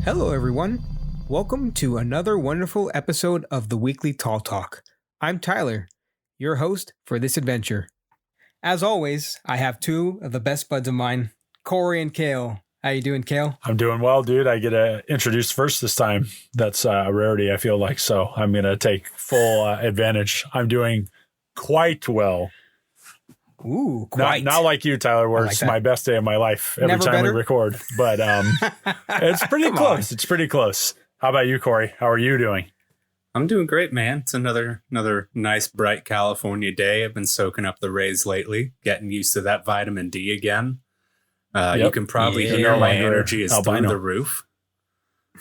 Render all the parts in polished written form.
Hello, everyone. Welcome to another wonderful episode of the Weekly Tall Talk. I'm Tyler, your host for this adventure. As always, I have two of the best buds of mine, Corey and Cale. How you doing, Cale? I'm doing well, dude. I get introduced first this time. That's a rarity, I feel like. So I'm going to take full advantage. I'm doing quite well. Ooh, quite. Not like you, Tyler, where it's my best day of my life every time we record. But it's pretty close. It's pretty close. How about you, Corey? How are you doing? I'm doing great, man. It's another nice, bright California day. I've been soaking up the rays lately, getting used to that vitamin D again. You can probably hear my energy is through the roof.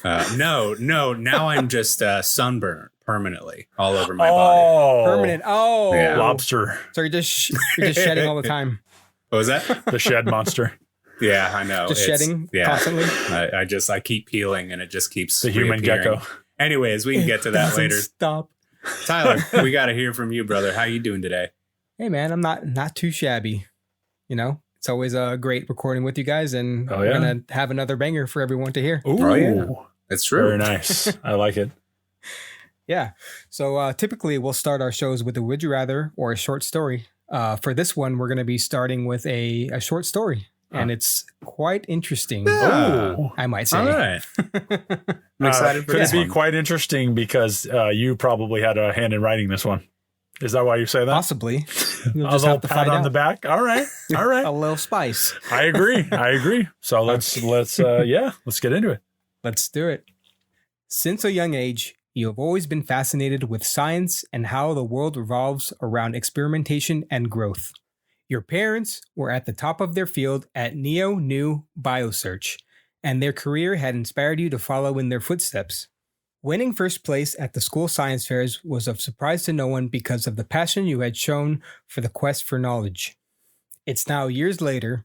No. Now I'm just sunburned permanently all over my body. Permanent. Oh, yeah. Lobster. So you're just shedding all the time. What was that? The shed monster. Yeah, I know. Just shedding constantly. I keep peeling and it just keeps the human gecko. Anyways, we can get to that later. Stop. Tyler, we got to hear from you, brother. How you doing today? Hey, man, I'm not too shabby. You know, it's always a great recording with you guys, and we're gonna have another banger for everyone to hear. Ooh, oh, yeah. That's true. Very nice. I like it. Yeah. So typically we'll start our shows with a would you rather or a short story. For this one, we're going to be starting with a short story, and it's quite interesting. I might say. All right. I'm excited for could this it be one. quite interesting because you probably had a hand in writing this one. Is that why you say that? Possibly. You'll A just little have to pat find on out. the back. All right. A little spice. I agree. So let's get into it. Let's do it. Since a young age, you have always been fascinated with science and how the world revolves around experimentation and growth. Your parents were at the top of their field at Neo New BioSearch, and their career had inspired you to follow in their footsteps. Winning first place at the school science fairs was of surprise to no one because of the passion you had shown for the quest for knowledge. It's now years later.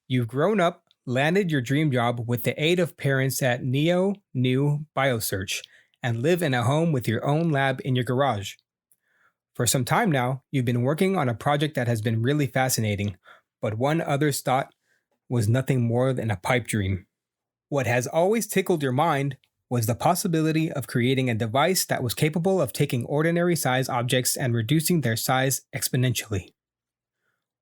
You've grown up, landed your dream job with the aid of parents at Neo New BioSearch, and live in a home with your own lab in your garage. For some time now, you've been working on a project that has been really fascinating, but one others thought was nothing more than a pipe dream. What has always tickled your mind was the possibility of creating a device that was capable of taking ordinary size objects and reducing their size exponentially.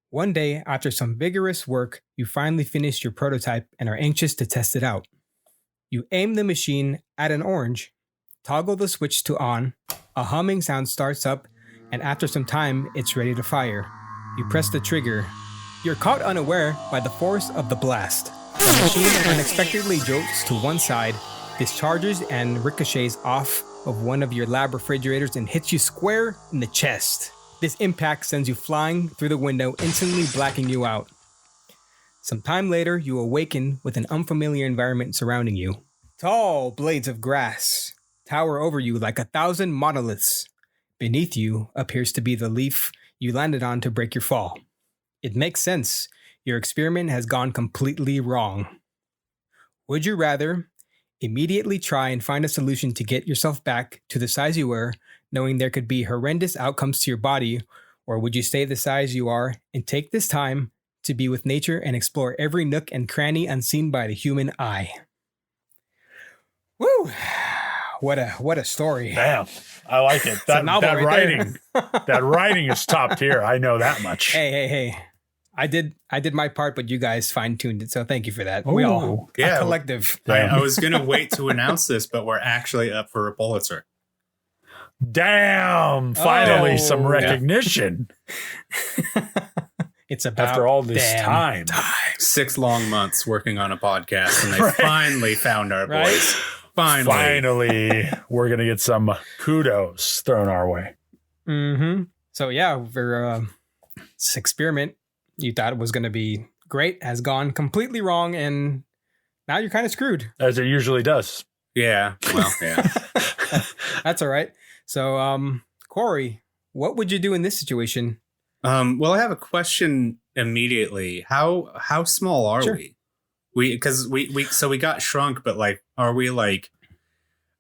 One day, after some vigorous work, you finally finished your prototype and are anxious to test it out. You aim the machine at an orange, toggle the switch to on, a humming sound starts up, and after some time, it's ready to fire. You press the trigger. You're caught unaware by the force of the blast. The machine unexpectedly jolts to one side, discharges and ricochets off of one of your lab refrigerators and hits you square in the chest. This impact sends you flying through the window, instantly blacking you out. Some time later, you awaken with an unfamiliar environment surrounding you. Tall blades of grass tower over you like 1,000 monoliths. Beneath you appears to be the leaf you landed on to break your fall. It makes sense. Your experiment has gone completely wrong. Would you rather immediately try and find a solution to get yourself back to the size you were, knowing there could be horrendous outcomes to your body, or would you stay the size you are and take this time to be with nature and explore every nook and cranny unseen by the human eye? Woo! What a story. Damn. I like it. That writing. That writing is top tier. I know that much. Hey. I did my part, but you guys fine-tuned it, so thank you for that. Ooh, we all a collective. I was going to wait to announce this, but we're actually up for a Pulitzer. Damn. Finally, some recognition. It's about after all this time. 6 long months working on a podcast, and they finally found our voice. Finally, we're going to get some kudos thrown our way. Mm-hmm. So yeah, for this experiment you thought it was going to be great has gone completely wrong, and now you're kind of screwed. As it usually does. Yeah. Well, yeah. That's all right. So, Corey, what would you do in this situation? Well, I have a question immediately. How small are we? Because we got shrunk, but like, are we like,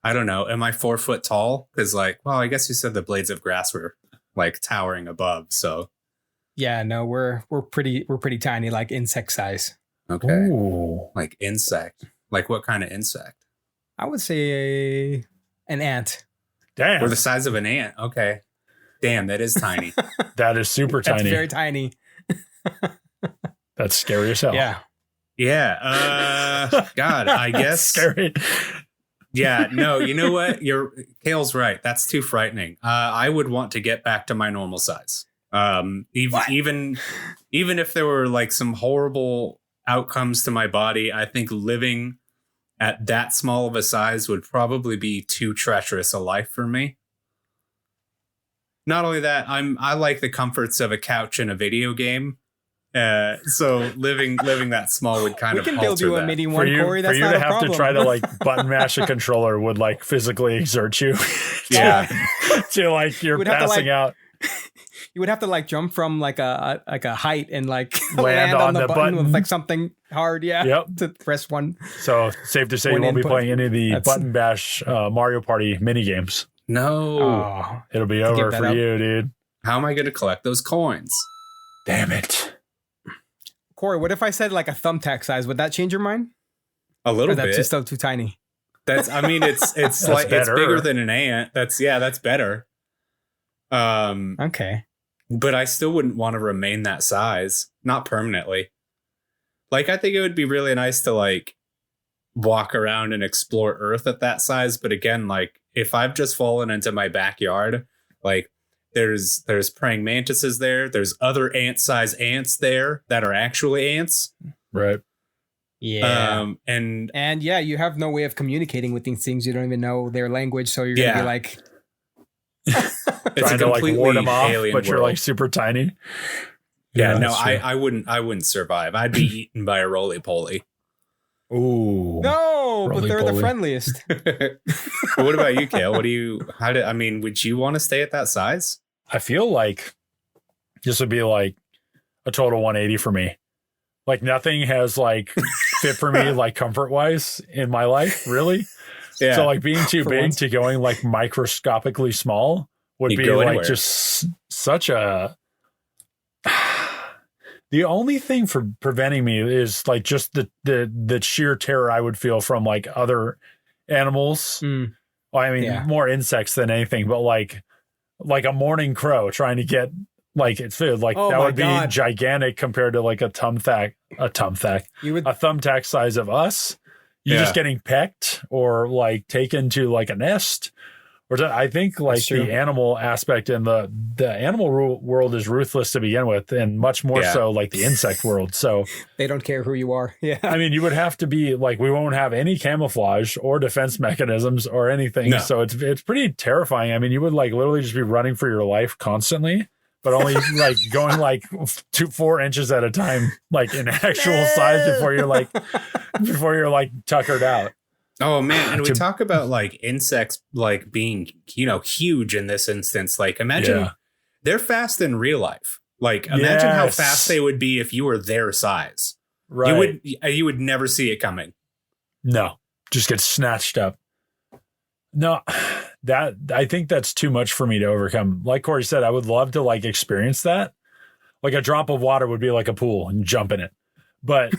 I don't know. Am I 4 foot tall? Because like, well, I guess you said the blades of grass were like towering above. So yeah, no, we're pretty tiny, like insect size. Okay. Ooh. Like insect. Like what kind of insect? I would say an ant. Damn. We're the size of an ant. Okay. Damn, that is tiny. That is super That's tiny. very tiny. That's scary as hell. Yeah. Yeah. God, I guess. Scary. Yeah. No, you know what? Cale's right. That's too frightening. I would want to get back to my normal size. Even if there were like some horrible outcomes to my body, I think living at that small of a size would probably be too treacherous a life for me. Not only that, I like the comforts of a couch and a video game. So living that small would kind of we can build you a mini one, Corey. That's not a problem. For you to have to try to like button mash a controller would like physically exert you. Yeah. to like you're passing out. You would have to like jump from like a height and like land on the button with like something hard. Yeah. Yep. To press one. So safe to say you won't be playing any of the button bash Mario Party mini games. No. It'll be over for you, dude. How am I going to collect those coins? Damn it. Corey, what if I said like a thumbtack size? Would that change your mind? A little bit. That's just still too tiny. It's like better. It's bigger than an ant. That's better. Okay. But I still wouldn't want to remain that size, not permanently. Like, I think it would be really nice to like walk around and explore Earth at that size. But again, like if I've just fallen into my backyard, like there's praying mantises there. There's other ant-sized ants there that are actually ants. Right. Yeah. And yeah, you have no way of communicating with these things. You don't even know their language. So you're going to be like, it's trying to like ward them off, but world. You're like super tiny. Yeah, no, I wouldn't survive. I'd be eaten by a roly-poly. Ooh. No, but they're the friendliest. What about you, Cale? Would you want to stay at that size? I feel like this would be like a total 180 for me. Like nothing has like fit for me like comfort wise in my life, really. Yeah. So like being too big to going like microscopically small would be like anywhere. Just such a. The only thing for preventing me is like just the sheer terror I would feel from like other animals. Well, I mean, more insects than anything, but like a morning crow trying to get like its food, like that would be gigantic compared to like a thumbtack size of us. You're just getting pecked or like taken to like a nest. Or I think like the animal aspect and the animal world is ruthless to begin with, and much more so like the insect world. So they don't care who you are. Yeah. I mean, you would have to be like, we won't have any camouflage or defense mechanisms or anything. No. So it's pretty terrifying. I mean, you would like literally just be running for your life constantly, but only like going like 4 inches at a time, like in actual size before you're like tuckered out. Oh man, and we talk about like insects like being, huge in this instance. Like imagine they're fast in real life. Like imagine how fast they would be if you were their size. Right. You would never see it coming. No, just get snatched up. No, I think that's too much for me to overcome. Like Corey said, I would love to like experience that. Like a drop of water would be like a pool and jump in it. But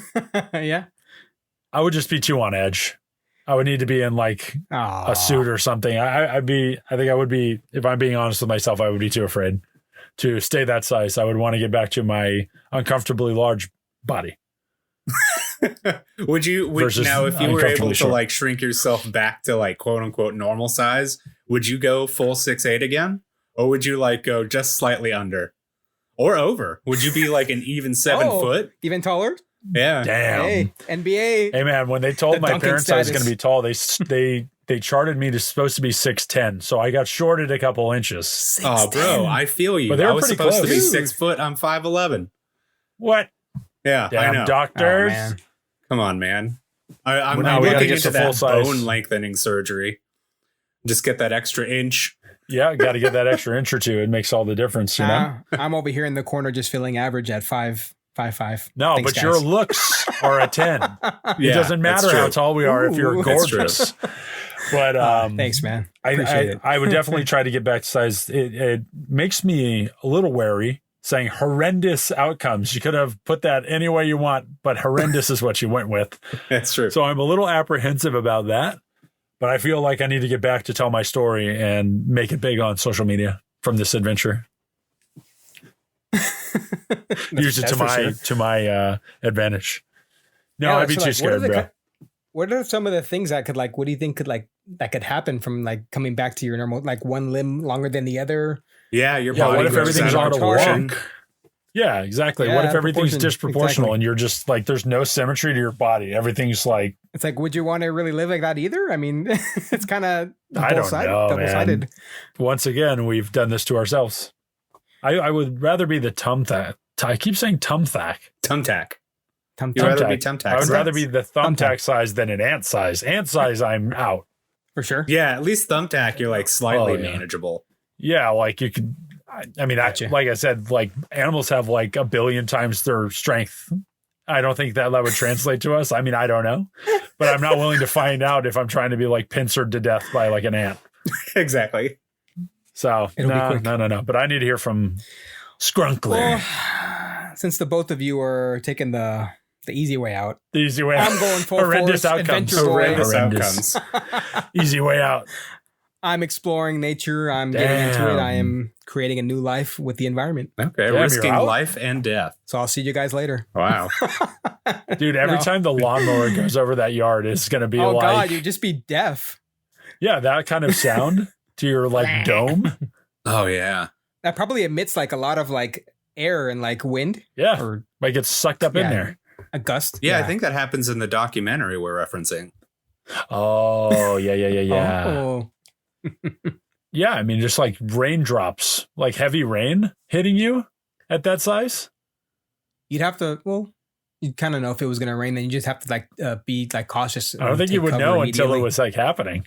yeah, I would just be too on edge. I would need to be in like a suit or something. I think I would be, if I'm being honest with myself, I would be too afraid to stay that size. I would want to get back to my uncomfortably large body. If you were able to like shrink yourself back to like quote unquote normal size, would you go full 6'8" again? Or would you like go just slightly under or over? Would you be like an even 7 foot? Even taller? Yeah. Damn. Hey, NBA. Hey man, when they told my parents I was going to be tall, they charted me to supposed to be 6'10", so I got shorted a couple inches. 6'10". Oh, bro, I feel you. But they were I was supposed close. to be 6 foot. I'm 5'11". What? Yeah, damn I know. Doctors. Oh, come on, man. I'm looking into that bone lengthening surgery. Just get that extra inch. Yeah, got to get that extra inch or two. It makes all the difference, you know? I'm over here in the corner just feeling average at 5'5". No, Thanks, but guys. your looks are a 10. It doesn't matter how tall we are if you're gorgeous. But thanks, man. I would definitely try to get back to size. It makes me a little wary saying horrendous outcomes. You could have put that any way you want, but horrendous is what you went with. That's true. So I'm a little apprehensive about that. But I feel like I need to get back to tell my story and make it big on social media from this adventure. Use it to my advantage. No, yeah, I'd be too scared, bro. What are some of the things that could like? What do you think could like that could happen from like coming back to your normal, like one limb longer than the other? Yeah, your body. What if everything's out of whack? Yeah, exactly. Yeah, what if everything's disproportional exactly. and you're just like, there's no symmetry to your body? Everything's like, it's like, would you want to really live like that either? I mean, it's kind of double-sided. Once again, we've done this to ourselves. I would rather be the thumbtack. I keep saying thumbtack. Thumbtack. You'd rather be thumbtack. I would rather be the thumbtack size than an ant size. Ant size, I'm out. For sure. Yeah, at least thumbtack, you're like slightly manageable. Yeah, like you could. I mean, like I said, like animals have like 1 billion times their strength. I don't think that would translate to us. I mean, I don't know, but I'm not willing to find out if I'm trying to be like pincered to death by like an ant. Exactly. So no. But I need to hear from Skrunkler. Well, since the both of you are taking the easy way out, I'm going for horrendous outcomes. Horrendous. Easy way out. I'm exploring nature. I'm getting into it. I am creating a new life with the environment. Okay, risking life and death. So I'll see you guys later. Wow. Dude, every time the lawnmower goes over that yard, it's going to be like... Oh, God, you'd just be deaf. Yeah, that kind of sound to your, like, dome. Oh, yeah. That probably emits, like, a lot of, like, air and, like, wind. Yeah, or like it's sucked up in there. A gust. Yeah, I think that happens in the documentary we're referencing. Oh, yeah. Oh. Yeah, I mean, just like raindrops, like heavy rain hitting you at that size. You'd have to, you'd kind of know if it was going to rain, then you just have to like be like cautious. I don't think you would know until it was like happening.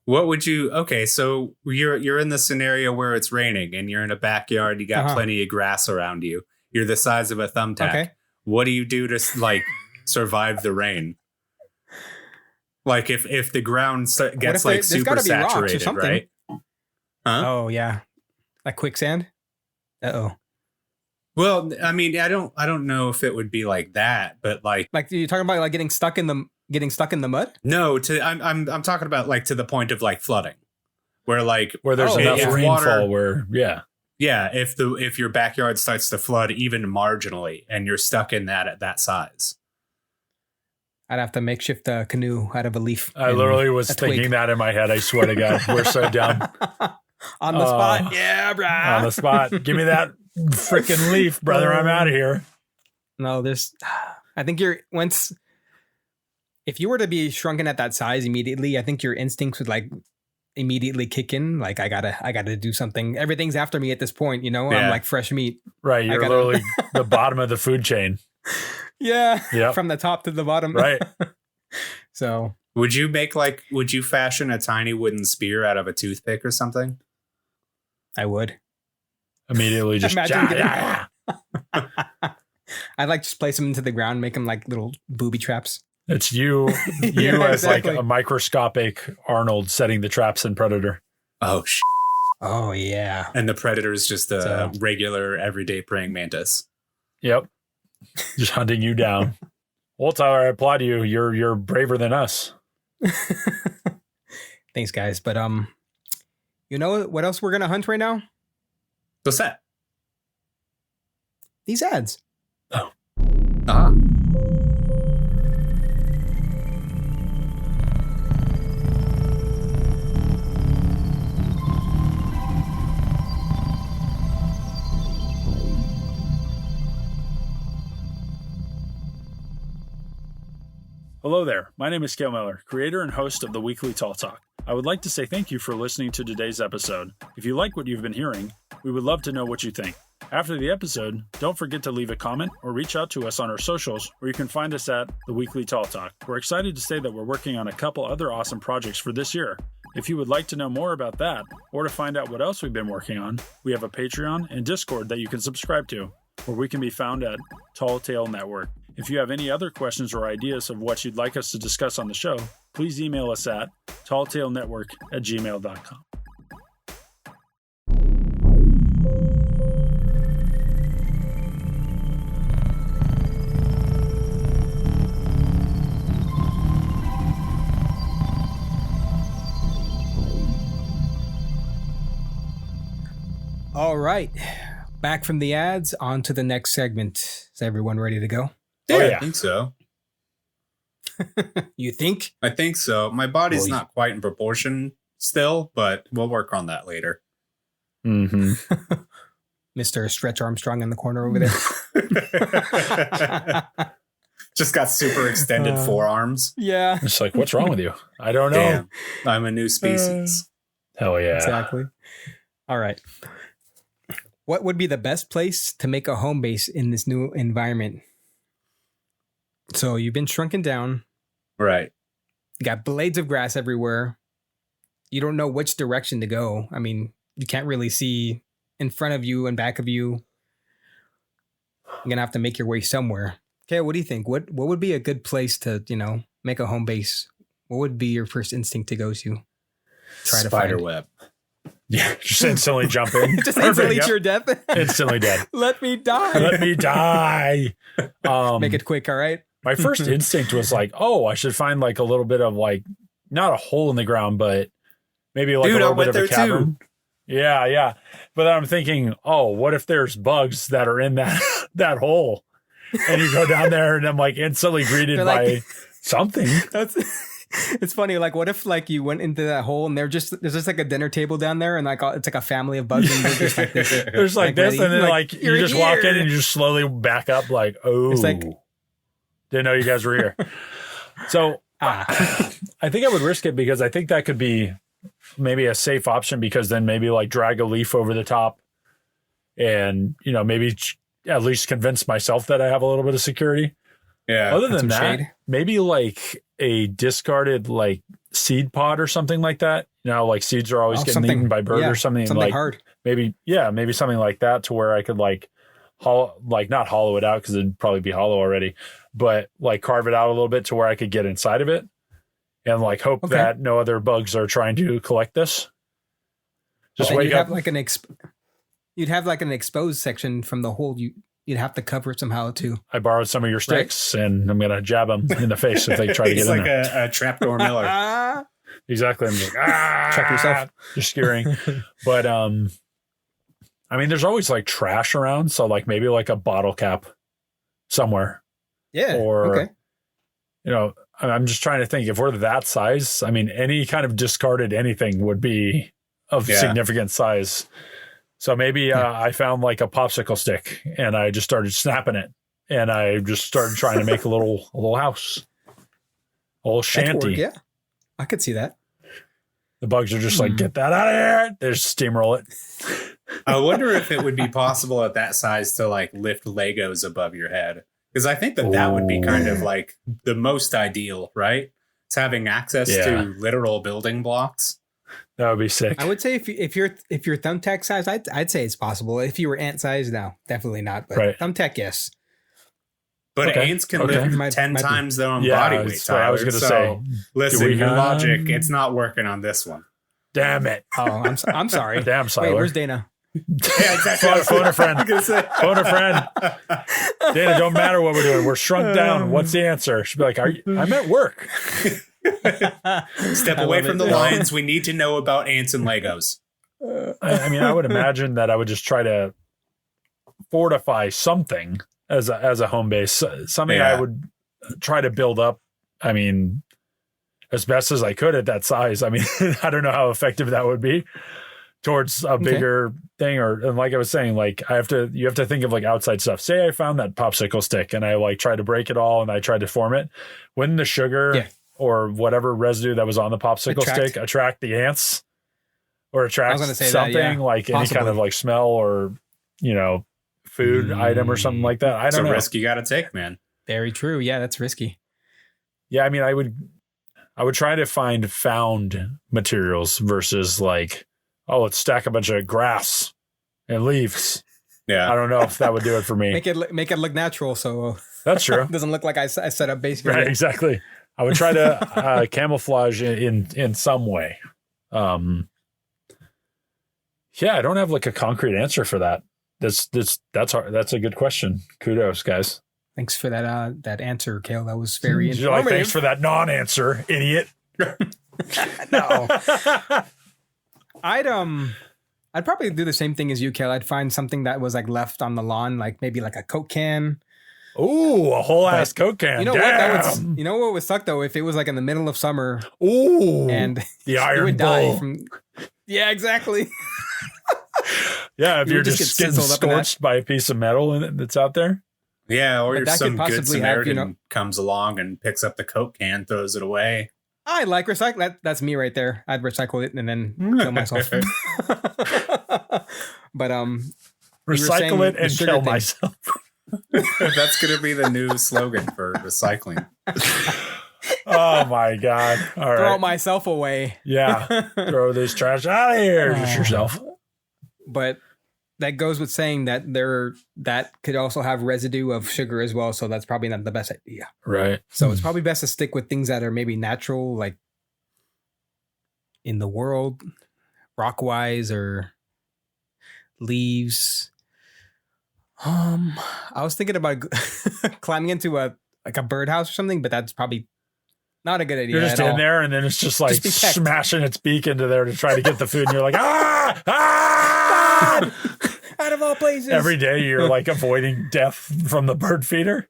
What would you, okay, so you're in the scenario where it's raining and you're in a backyard, you got plenty of grass around you. You're the size of a thumbtack. Okay. What do you do to like survive the rain? Like if the ground gets like super saturated, right? Huh? Oh yeah, like quicksand. Uh-oh. Well, I mean, I don't know if it would be like that, but like you're talking about like getting stuck in the mud. No, I'm talking about like to the point of like flooding, where there's enough rainfall if your backyard starts to flood even marginally and you're stuck in that at that size. I'd have to makeshift a canoe out of a leaf. I literally was thinking that in my head. I swear to God, we're so dumb. On the spot. Yeah, brah. On the spot. Give me that freaking leaf, brother. I'm out of here. No, I think if you were to be shrunken at that size immediately, I think your instincts would like immediately kick in. Like, I gotta do something. Everything's after me at this point, you know? Yeah. I'm like fresh meat. Right. You're literally the bottom of the food chain. Yeah. Yep. From the top to the bottom. Right. So would you fashion a tiny wooden spear out of a toothpick or something? I would. Immediately just I'd like just place them into the ground, make them like little booby traps. It's you as exactly. Like a microscopic Arnold setting the traps in Predator. Oh, Oh, yeah. And the Predator is just a regular everyday praying mantis. Yep. Just hunting you down. Well, Tyler, I applaud you. You're braver than us. Thanks, guys. But you know what else we're gonna hunt right now? What's that? These ads. Oh. Ah. Hello there. My name is Cale Miller, creator and host of the Weekly Tall Talk. I would like to say thank you for listening to today's episode. If you like what you've been hearing, we would love to know what you think. After the episode, don't forget to leave a comment or reach out to us on our socials, where you can find us at the Weekly Tall Talk. We're excited to say that we're working on a couple other awesome projects for this year. If you would like to know more about that, or to find out what else we've been working on, we have a Patreon and Discord that you can subscribe to, where we can be found at Tall Tale Network. If you have any other questions or ideas of what you'd like us to discuss on the show, please email us at talltalenetwork@gmail.com. All right. Back from the ads, on to the next segment. Is everyone ready to go? Yeah, I think so. You think? I think so. My body's not quite in proportion still, but we'll work on that later. Mm-hmm. Mr. Stretch Armstrong in the corner over there. Just got super extended forearms. Yeah. It's like, what's wrong with you? I don't know. Damn, I'm a new species. Hell yeah. Exactly. All right. What would be the best place to make a home base in this new environment? So you've been shrunken down. Right. You got blades of grass everywhere. You don't know which direction to go. I mean, you can't really see in front of you and back of you. You're going to have to make your way somewhere. Okay, what do you think? What would be a good place to, make a home base? What would be your first instinct to go to? Try to find spider web. Yeah, just instantly jump in. Just instantly to your death. Instantly dead. Let me die. Let me die. Make it quick, all right? My first instinct was like, oh, I should find like a little bit of like, not a hole in the ground, but maybe like a little bit of a cavern. Too. Yeah. But then I'm thinking, oh, what if there's bugs that are in that hole? And you go down there and I'm like instantly greeted by something. It's funny. Like, what if like you went into that hole and there's just like a dinner table down there and like it's like a family of bugs and they're just like this. There's like this, and then like you just walk in and you just slowly back up like, oh, it's like, didn't know you guys were here. So I think I would risk it because I think that could be maybe a safe option, because then maybe like drag a leaf over the top and, maybe at least convince myself that I have a little bit of security. Yeah. Other than that, maybe like a discarded like seed pod or something like that. Like seeds are always getting eaten by birds or something. Something like hard. Maybe something like that, to where I could like not hollow it out because it'd probably be hollow already, but like carve it out a little bit to where I could get inside of it and like hope that no other bugs are trying to collect this. Just wake up. You'd have like an exposed section from the hole. You'd have to cover it somehow too. I borrowed some of your sticks and I'm going to jab them in the face if they try to get in there. It's like a trapdoor Miller. Exactly. I'm like, Trap yourself. Just scaring. But, I mean, there's always like trash around. So like maybe like a bottle cap somewhere. Yeah. Or, I'm just trying to think, if we're that size, I mean, any kind of discarded anything would be of significant size. So maybe I found like a popsicle stick and I just started snapping it and I just started trying to make a little house, a little shanty. Yeah, I could see that. The bugs are just like, get that out of here. They just steamroll it. I wonder if it would be possible at that size to like lift Legos above your head. Because I think that would be kind of like the most ideal, right? It's having access to literal building blocks. That would be sick. I would say if you're thumbtack size, I'd say it's possible. If you were ant size, no, definitely not. But thumbtack, yes. But ants can lift 10 times their own body weight, Tyler. I was going to say. Listen, your logic, it's not working on this one. Damn it. Oh, I'm sorry. Damn, Siler. Wait, where's Dana? Yeah, exactly. Phone a friend. Phone a friend. Dana, don't matter what we're doing. We're shrunk down. What's the answer? She'd be like, I'm at work. Step away from the lines. We need to know about ants and Legos. I mean, I would imagine that I would just try to fortify something as a home base, something I would try to build up. I mean, as best as I could at that size. I mean, I don't know how effective that would be towards a bigger thing. And like I was saying, like you have to think of like outside stuff. Say I found that popsicle stick and I like tried to break it all and I tried to form it. Wouldn't the sugar or whatever residue that was on the popsicle stick attract the ants or attract something like any kind of like smell or, food item or something like that? I don't know. It's a risk you got to take, man. Very true. Yeah, that's risky. Yeah, I mean, I would try to find found materials versus like, oh, let's stack a bunch of grass and leaves. Yeah, I don't know if that would do it for me. Make it look natural, so that's true. It doesn't look like I set up basically. Right, exactly. I would try to camouflage in some way. Yeah, I don't have like a concrete answer for that. That's hard. That's a good question. Kudos, guys. Thanks for that answer, Cale. That was very informative. Thanks for that non-answer, idiot. No. I'd probably do the same thing as you, Cale. I'd find something that was like left on the lawn, like maybe like a Coke can. Ooh, a whole ass Coke can. You know Damn. what? You know what would suck though if it was like in the middle of summer. Ooh, and the Iron would Bull. die from. Yeah, exactly. Yeah, if you're just getting scorched by a piece of metal that's out there. Yeah, or some good Samaritan comes along and picks up the Coke can, throws it away. I like recycle. That's me right there. I'd recycle it and then kill myself. But recycle it and kill myself. That's going to be the new slogan for recycling. Oh my God. All right. Throw myself away. Yeah. Throw this trash out of here. Just yourself. But that goes with saying that that could also have residue of sugar as well. So that's probably not the best idea. Right. So it's probably best to stick with things that are maybe natural, like in the world, rock-wise or leaves. I was thinking about climbing into a birdhouse or something, but that's probably not a good idea. You're just in there, and then it's just like smashing its beak into there to try to get the food, and you're like, out of all places. Every day you're like avoiding death from the bird feeder.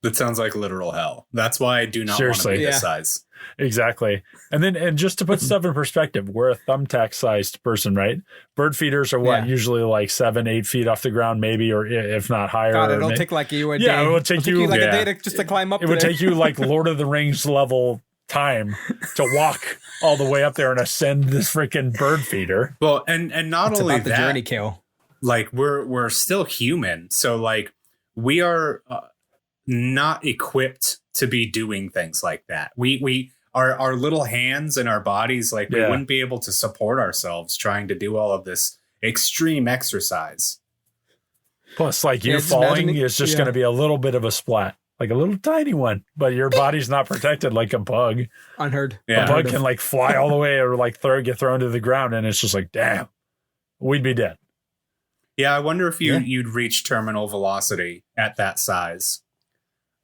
That sounds like literal hell. That's why I do not want to be this size. Exactly. And just to put stuff in perspective, we're a thumbtack sized person, right? Bird feeders are usually like 7-8 feet off the ground, maybe, or if not higher. God, it'll take like you a day. Yeah, it will take you like a day to climb up. It would take you like Lord of the Rings level time to walk all the way up there and ascend this freaking bird feeder. Well, and not it's only about that, the journey, Cale. Like we're still human, so like we are not equipped to be doing things like that. We our little hands and our bodies, like we wouldn't be able to support ourselves trying to do all of this extreme exercise. Plus, like you falling is just going to be a little bit of a splat, like a little tiny one, but your body's not protected like a bug. Unheard. Yeah. A bug can like fly all the way or like get thrown to the ground, and it's just like, damn, we'd be dead. Yeah, I wonder if you'd reach terminal velocity at that size.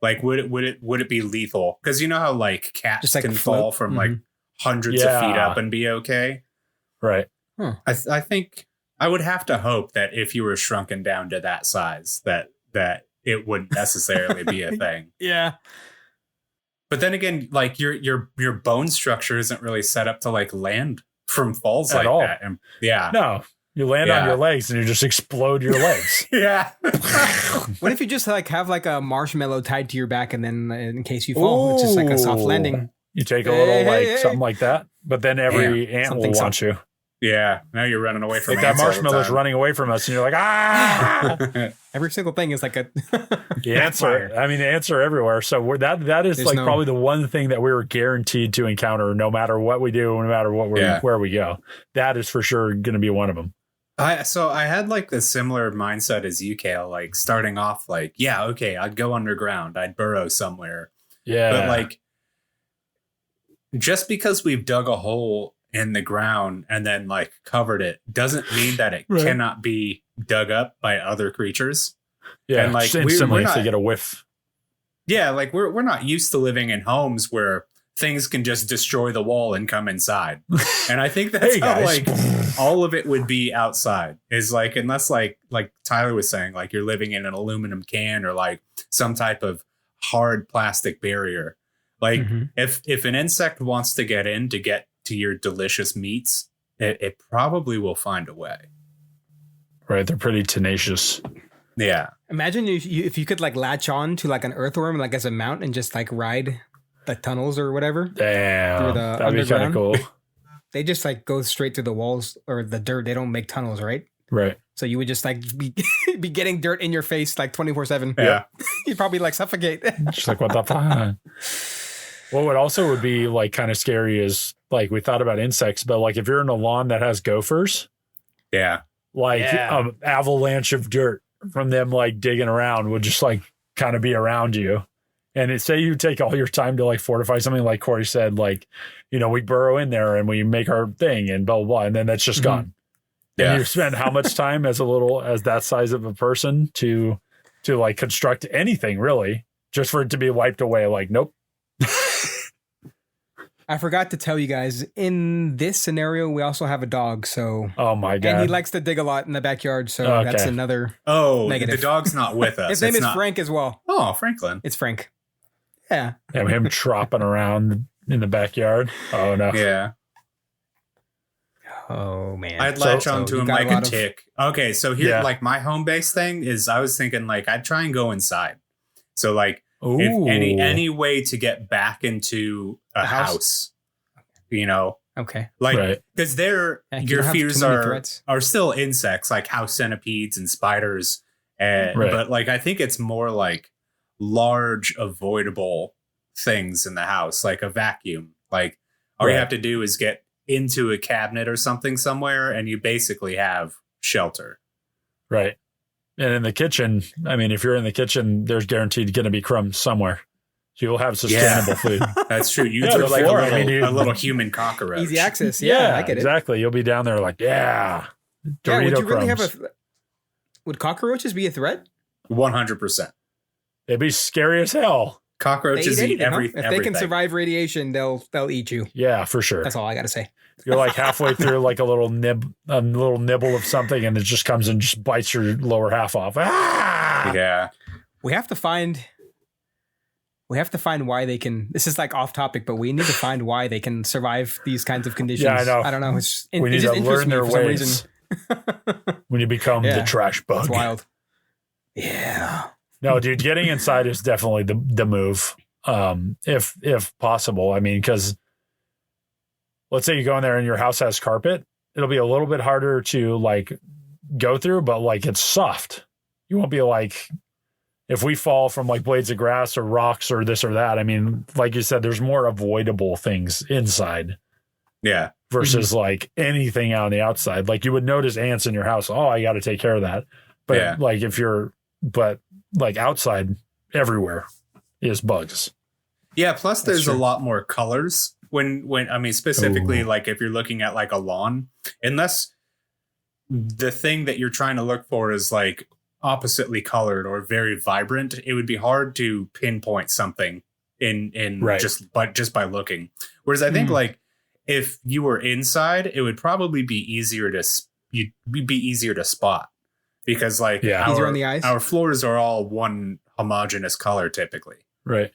Like, would it be lethal? Because you know how like cats can fall from like hundreds of feet up and be okay, right? Huh. I think I would have to hope that if you were shrunken down to that size, that it wouldn't necessarily be a thing. Yeah. But then again, like your bone structure isn't really set up to like land from falls at like all. That. And, no. You land on your legs and you just explode your legs. Yeah. What if you just like have like a marshmallow tied to your back, and then in case you fall, it's just like a soft landing. You take a little something like that, but then every ant will want you. Yeah. Now you're running away from like that marshmallow's running away from us, and you're like, Every single thing is like a the ants are everywhere. So that is like probably the one thing that we were guaranteed to encounter, no matter what we do, no matter what where we go. That is for sure going to be one of them. So I had like the similar mindset as you, Cale, like starting off like, I'd go underground. I'd burrow somewhere. Yeah. But like, just because we've dug a hole in the ground and then like covered it doesn't mean that it cannot be dug up by other creatures. Yeah. And like we're not, if they get a whiff. Yeah. Like we're not used to living in homes where things can just destroy the wall and come inside. And I think that's how like all of it would be outside is like, unless like Tyler was saying, like you're living in an aluminum can or like some type of hard plastic barrier. Like if an insect wants to get in to get to your delicious meats, it probably will find a way. Right. They're pretty tenacious. Yeah. Imagine if you could like latch on to like an earthworm, like as a mount, and just like ride the tunnels or whatever. Damn, that'd be kind of cool. They just like go straight through the walls or the dirt. They don't make tunnels, right? Right. So you would just like be getting dirt in your face like 24/7. Yeah. You'd probably like suffocate. Just like, what the fuck? What would be like kind of scary is like we thought about insects, but like if you're in a lawn that has gophers, an avalanche of dirt from them like digging around would just like kind of be around you. And say you take all your time to like fortify something, like Corey said, like, we burrow in there and we make our thing and blah, blah, blah. And then that's just gone. Yeah. And you spend how much time as that size of a person to like construct anything really, just for it to be wiped away. Like, nope. I forgot to tell you guys, in this scenario, we also have a dog. So, oh my God. And he likes to dig a lot in the backyard. So that's another negative. The dog's not with us. His name is Frank as well. Oh, Franklin. It's Frank. Yeah. And him tropping around in the backyard. Oh no. Yeah. Oh man. I'd latch onto him like a tick. Okay, so here, like my home base thing is, I was thinking like I'd try and go inside. So like, if any way to get back into a house, you know, okay, like because your fears are still insects like house centipedes and spiders, and but like I think it's more like large avoidable things in the house, like a vacuum. Like all you have to do is get into a cabinet or something somewhere, and you basically have shelter. Right. And in the kitchen, I mean, if you're in the kitchen, there's guaranteed going to be crumbs somewhere. So you'll have sustainable food. That's true. You do like a little human cockroach. Easy access. Yeah, I get it. Exactly. You'll be down there like, Dorito would you really crumbs. Would cockroaches be a threat? 100%. It'd be scary as hell. Cockroaches eat everything. If they can survive radiation, they'll eat you. Yeah, for sure. That's all I got to say. You're like halfway through like a little nibble of something, and it just comes and just bites your lower half off. Ah! Yeah. We have to find why they can. This is like off topic, but we need to find why they can survive these kinds of conditions. Yeah, I know. I don't know. We need to learn their ways. When you become the trash bug. It's wild. Yeah. No, dude, getting inside is definitely the move. If possible. I mean, because let's say you go in there and your house has carpet, it'll be a little bit harder to like go through, but like it's soft. You won't be like, if we fall from like blades of grass or rocks or this or that. I mean, like you said, there's more avoidable things inside. Yeah. Versus like anything out on the outside. Like you would notice ants in your house. Oh, I got to take care of that. But like but like outside everywhere is bugs. Yeah. Plus there's a lot more colors when I mean, specifically like if you're looking at like a lawn, unless the thing that you're trying to look for is like oppositely colored or very vibrant, it would be hard to pinpoint something in just by looking. Whereas I think like if you were inside, it would probably be easier to spot because like easier on the eyes. Our floors are all one homogeneous color typically. Right.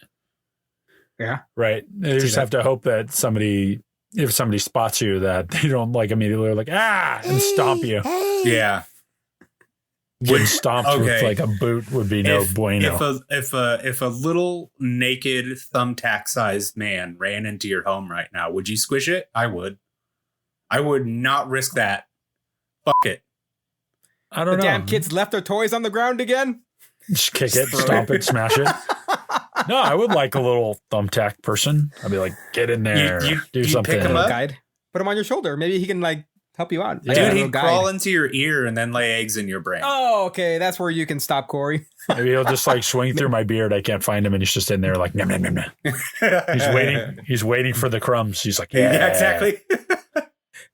Yeah. Right. You just have to hope that if somebody spots you, that they don't like immediately like, and stomp you. Yeah. Getting stomped with like a boot would be no bueno. If a little naked thumbtack sized man ran into your home right now, would you squish it? I would. I would not risk that. Fuck it. I don't know. The damn kids left their toys on the ground again. Just kick it, stomp it, smash it. No, I would like a little thumbtack person. I'd be like, get in there, do something. Pick him up, put him on your shoulder. Maybe he can like help you out. Dude, he'd crawl into your ear and then lay eggs in your brain. Oh, okay. That's where you can stop, Corey. Maybe he'll just like swing through my beard. I can't find him, and he's just in there like, nom, nom, nom, nom. He's waiting. He's waiting for the crumbs. He's like, yeah exactly.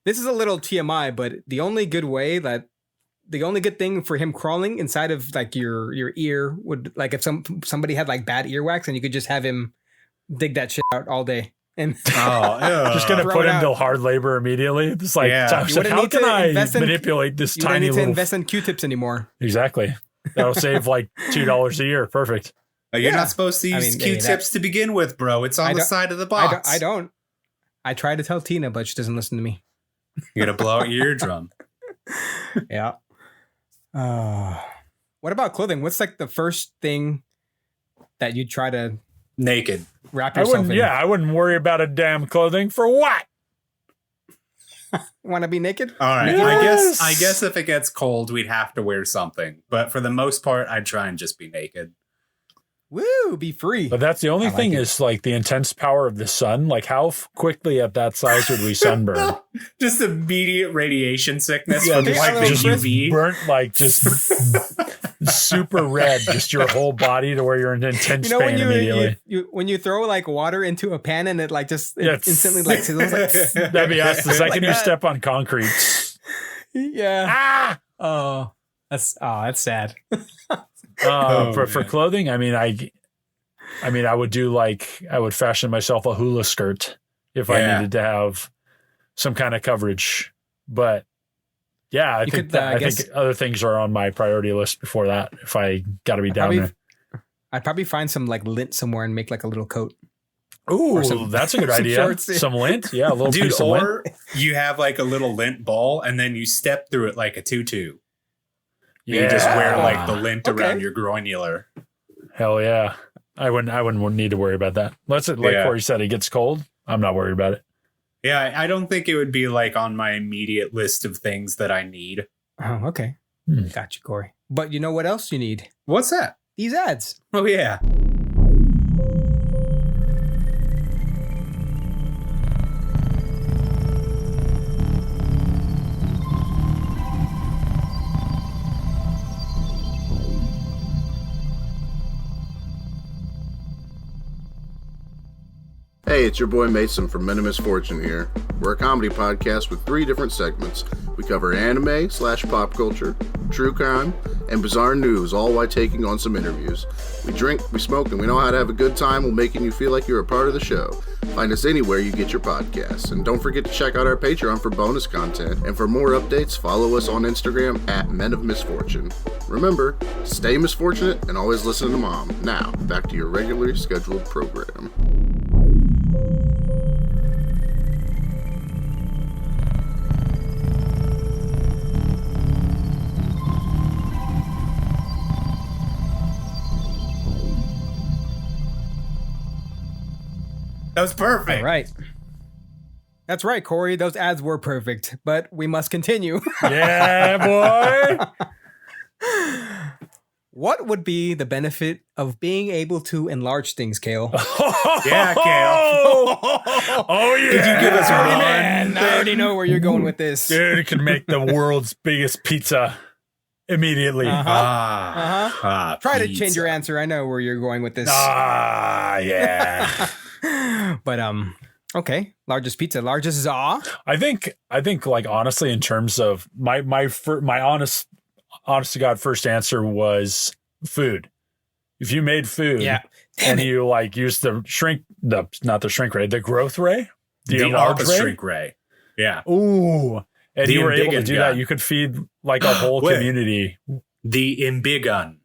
This is a little TMI, but the only good thing for him crawling inside of like your ear would, like, if somebody had like bad earwax, and you could just have him dig that shit out all day. And just gonna put him to hard labor immediately. It's like, how can I manipulate this tiny little? You don't need to invest in Q-tips anymore. Exactly. That'll save like $2 a year. Perfect. You're not supposed to use Q-tips to begin with, bro. It's on the side of the box. I don't. I try to tell Tina, but she doesn't listen to me. You're gonna blow out your eardrum. Yeah. What about clothing? What's like the first thing that you try to naked wrap yourself in? Yeah, I wouldn't worry about a damn clothing for what? Want to be naked? All right. Yes. I guess if it gets cold, we'd have to wear something. But for the most part, I'd try and just be naked. Woo, be free. But that's the only thing is like the intense power of the sun. Like how quickly at that size would we sunburn? Just immediate radiation sickness from like the UV. Burnt like just super red, just your whole body to where you're in intense pain immediately. When you throw like water into a pan and it like just instantly like sizzles. Like, that'd be us. The second you step on concrete. Yeah. Oh, that's sad. For clothing, I would fashion myself a hula skirt if I needed to have some kind of coverage. But yeah, I think other things are on my priority list before that. If I got to be down there, I'd probably find some like lint somewhere and make like a little coat. Ooh, that's a good idea. Some lint, yeah, a little piece of lint. Or you have like a little lint ball, and then you step through it like a tutu. Yeah. You just wear like the lint around your groinular. Hell yeah. I wouldn't need to worry about that. Like Corey said, it gets cold. I'm not worried about it. Yeah, I don't think it would be like on my immediate list of things that I need. Oh, okay. Gotcha, Corey. But you know what else you need? What's that? These ads. Oh, yeah. Hey, it's your boy Mason from Men of Misfortune here. We're a comedy podcast with 3 different segments. We cover anime/pop culture, true crime, and bizarre news, all while taking on some interviews. We drink, we smoke, and we know how to have a good time while making you feel like you're a part of the show. Find us anywhere you get your podcasts. And don't forget to check out our Patreon for bonus content. And for more updates, follow us on Instagram at Men of Misfortune. Remember, stay misfortunate and always listen to Mom. Now, back to your regularly scheduled program. That was perfect. All right. That's right, Corey. Those ads were perfect, but we must continue. Yeah, boy. What would be the benefit of being able to enlarge things, Cale? Yeah, Cale. Oh, yeah. Could you give us one? Man, I already know where you're going with this. Dude, it can make the world's biggest pizza immediately. Try to change your answer. I know where you're going with this. Yeah. But okay, largest pizza, largest za. I think like honestly, in terms of my honest to God first answer was food. If you made food, you like use the growth ray, the enlarge ray? Shrink ray. Yeah. Ooh, and you were able to do that. You could feed like a whole community. The Imbigun.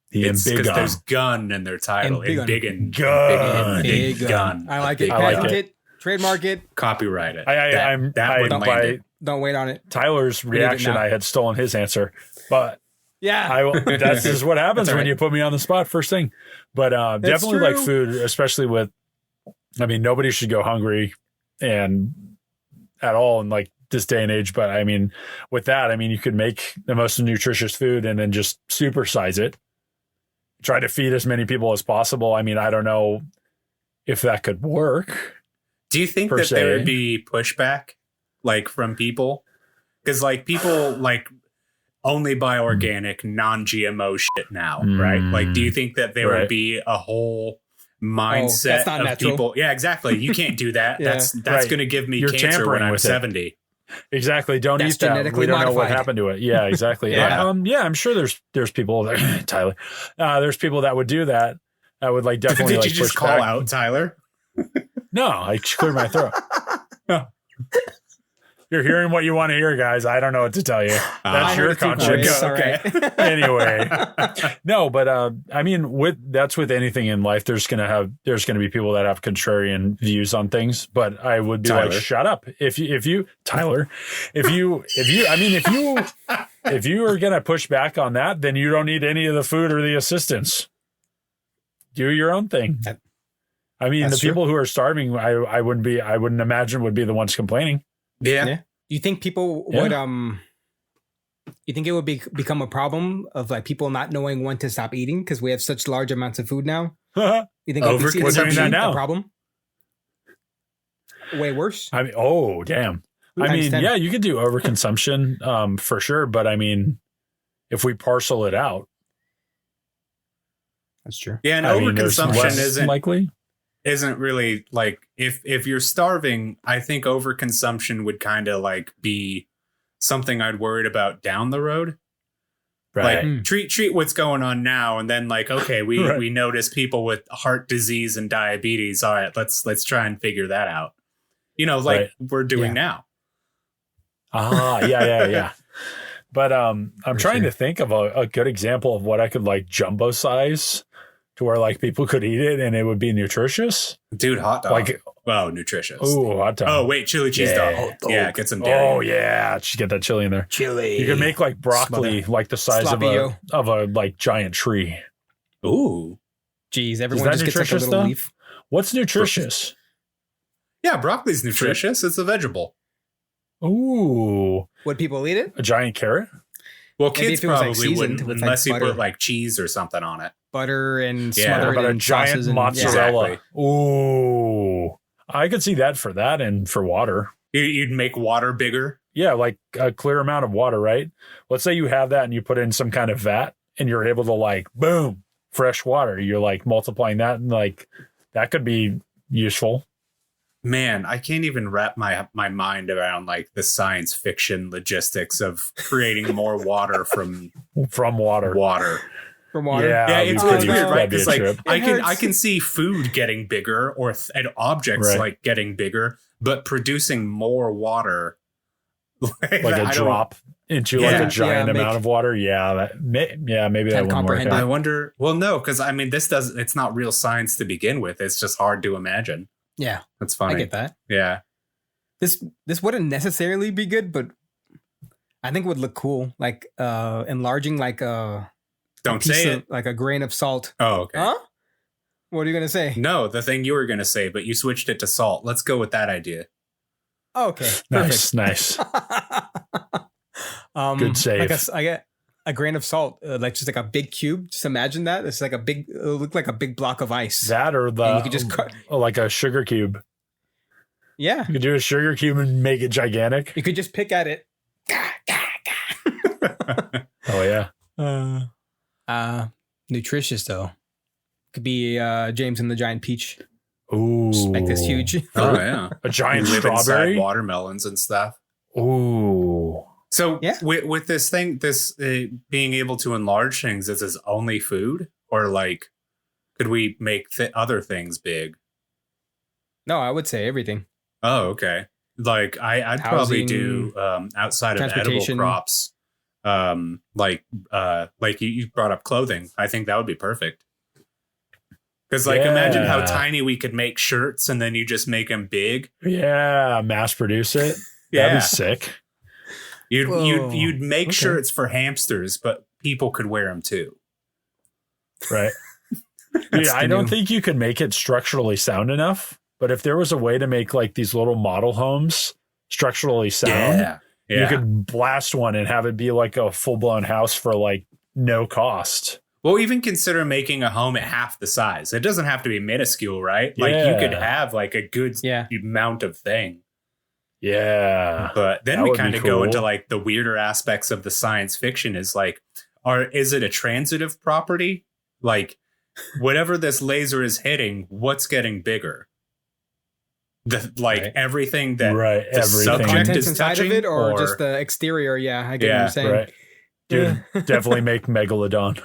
Because there's gun in their title. Gun. I like it. Patent it. Trademark it. Copyright it. Don't wait on it. Tyler's reaction, I had stolen his answer. But that's just what happens when you put me on the spot first thing. But definitely like food, especially with, I mean, nobody should go hungry and at all in like this day and age. But I mean, with that, I mean, you could make the most nutritious food and then just supersize it. Try to feed as many people as possible. I mean, I don't know if that could work. Do you think that there would be pushback, like from people? Because like people like only buy organic, non-GMO shit now, right? Like, do you think that there would be a whole mindset of natural. People? Yeah, exactly. You can't do that. That's going to give me cancer when I'm 70. Exactly. Don't eat that. We don't know what happened to it. Yeah, exactly. I'm sure there's people that Tyler. There's people that would do that. That would like definitely. Did you just call out Tyler? No, I cleared my throat. You're hearing what you want to hear, guys. I don't know what to tell you. That's your conscience. Okay. Anyway, no, but I mean, that's with anything in life. There's gonna be people that have contrarian views on things. But I would be like, shut up. If you are gonna push back on that, then you don't need any of the food or the assistance. Do your own thing. I mean, the people who are starving, I wouldn't imagine would be the ones complaining. Yeah. Do you think people would you think it would become a problem of like people not knowing when to stop eating because we have such large amounts of food now? You think overconsumption a problem? Way worse? I mean, oh damn. I mean, yeah, you could do overconsumption for sure, but I mean, if we parcel it out. That's true. Yeah, and overconsumption isn't really like if you're starving, I think overconsumption would kind of like be something I'd worried about down the road. Right. Like treat what's going on now, and then like, okay, we notice people with heart disease and diabetes. All right, let's try and figure that out. Like we're doing now. Yeah. But I'm trying to think of a good example of what I could like jumbo size to where like people could eat it and it would be nutritious. Dude, hot dog. Like, nutritious. Oh, hot dog. Oh, wait, chili cheese dog. Yeah, get some dairy. Oh, yeah. Just get that chili in there. Chili. You can make like broccoli like the size of a like giant tree. Ooh. Jeez, everyone just gets like a little leaf. What's nutritious? Yeah, broccoli's nutritious. It's a vegetable. Ooh. Would people eat it? A giant carrot? Well, kids probably wouldn't unless you put like cheese or something on it. Butter and smother it in giant mozzarella. Exactly. Ooh. I could see that and for water. You'd make water bigger? Yeah, like a clear amount of water, right? Let's say you have that and you put in some kind of vat and you're able to like, boom, fresh water. You're like multiplying that and like that could be useful. Man, I can't even wrap my mind around like the science fiction logistics of creating more water from water. From water. Yeah, it's weird, right? Because like I can see food getting bigger or and objects like getting bigger, but producing more water, like a drop into like a giant amount of water. Yeah, maybe that wouldn't work. I wonder. Well, no, because I mean, it's not real science to begin with. It's just hard to imagine. Yeah, that's funny. I get that. Yeah, this wouldn't necessarily be good, but I think it would look cool. Like enlarging like a like a grain of salt. Oh, okay. Huh? What are you gonna say? No, the thing you were gonna say, but you switched it to salt. Let's go with that idea. Okay, nice. Good save. I guess I get a grain of salt, like just like a big cube. Just imagine that. It's like it'll look like a big block of ice. That or you could just cut like a sugar cube. Yeah. You could do a sugar cube and make it gigantic. You could just pick at it. Oh yeah. Nutritious though. Could be James and the Giant Peach. Ooh. Just make this huge. Oh yeah. A giant strawberry. Watermelons and stuff. Ooh. So with this thing, being able to enlarge things, is this only food, or like could we make other things big? No, I would say everything. Oh, okay. Like I'd probably do outside of edible crops, like you brought up clothing. I think that would be perfect. Because imagine how tiny we could make shirts, and then you just make them big. Yeah, mass produce it. That'd be sick. You'd make shirts for hamsters, but people could wear them too. Right. I don't think you could make it structurally sound enough, but if there was a way to make like these little model homes structurally sound, you could blast one and have it be like a full-blown house for like no cost. Well, even consider making a home at half the size. It doesn't have to be minuscule, right? Like you could have like a good amount of thing. Yeah. But then we kind of go into like the weirder aspects of the science fiction is like, is it a transitive property? Like whatever this laser is hitting, what's getting bigger? Everything that the subject is inside touching of it or just the exterior. Yeah, I get what you're saying. Right. Dude, definitely make Megalodon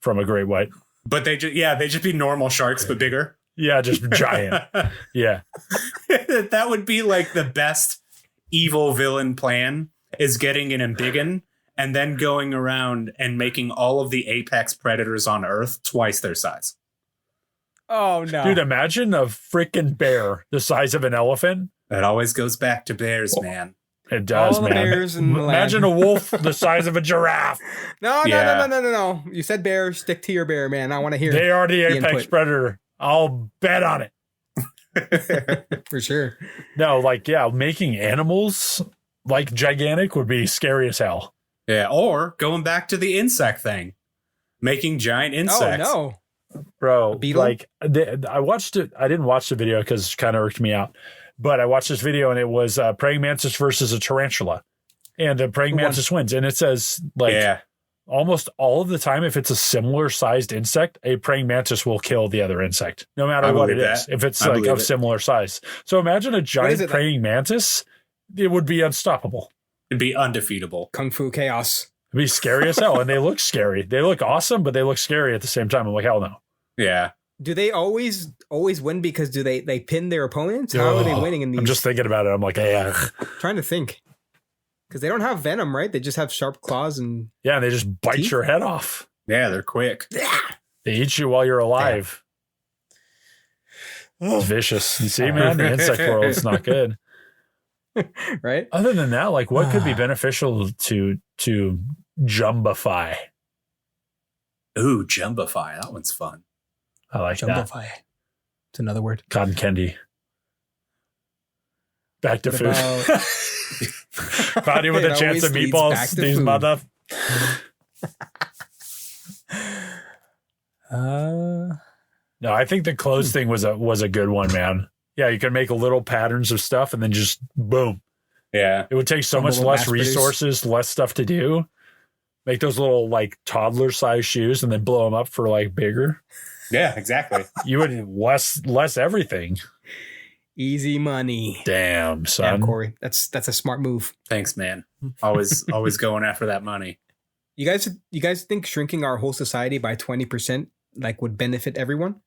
from a great white. But they just be normal sharks, but bigger. Yeah, just giant. Yeah. That would be like the best evil villain plan is getting an embiggen and then going around and making all of the apex predators on Earth twice their size. Oh, no. Dude, imagine a freaking bear the size of an elephant. That always goes back to bears, man. It does, man. Bears imagine a wolf the size of a giraffe. No. You said bear. Stick to your bear, man. I want to hear They are the apex predator. I'll bet on it. For sure. No, making animals like gigantic would be scary as hell. Yeah, or going back to the insect thing. Making giant insects. Oh, no. Bro, I watched it. I didn't watch the video because it kind of irked me out. But I watched this video and it was praying mantis versus a tarantula. And the praying mantis wins. And it says, almost all of the time, if it's a similar sized insect, a praying mantis will kill the other insect, no matter what it is, if it's of similar size. So imagine a giant praying mantis, it would be unstoppable. It'd be undefeatable. Kung Fu chaos. It'd be scary as hell. And they look scary. They look awesome, but they look scary at the same time. I'm like, hell no. Yeah. Do they always win because they pin their opponents? How are they winning in these? I'm just thinking about it. I'm like, hey, trying to think. Because they don't have venom, right? They just have sharp claws and yeah, they just bite teeth? your head off. Yeah, they're quick. They eat you while you're alive. It's vicious. You see, man, the insect world's not good. Right? Other than that, like what could be beneficial to jumbify? Ooh, jumbify. That one's fun. I like Jumbify. that. It's another word. Cotton candy. Back to food. Body with a chance of meatballs. These mother. No, I think the clothes thing was a good one, man. Yeah, you can make little patterns of stuff and then just boom. Yeah. It would take so much less resources, less stuff to do. Make those little like toddler size shoes and then blow them up for like bigger. Yeah, exactly. You would less everything. Easy money. Damn, son. Damn, Corey. That's a smart move. Thanks, man. Always going after that money. You guys think shrinking our whole society by 20% like would benefit everyone?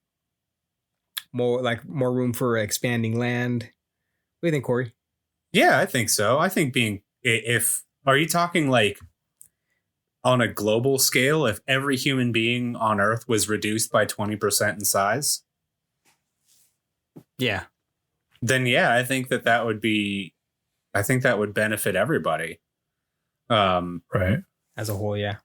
More room for expanding land. What do you think, Corey? Yeah, I think so. I think are you talking like on a global scale, if every human being on Earth was reduced by 20% in size? Yeah. Then yeah, I think that would benefit everybody. Right. As a whole, yeah.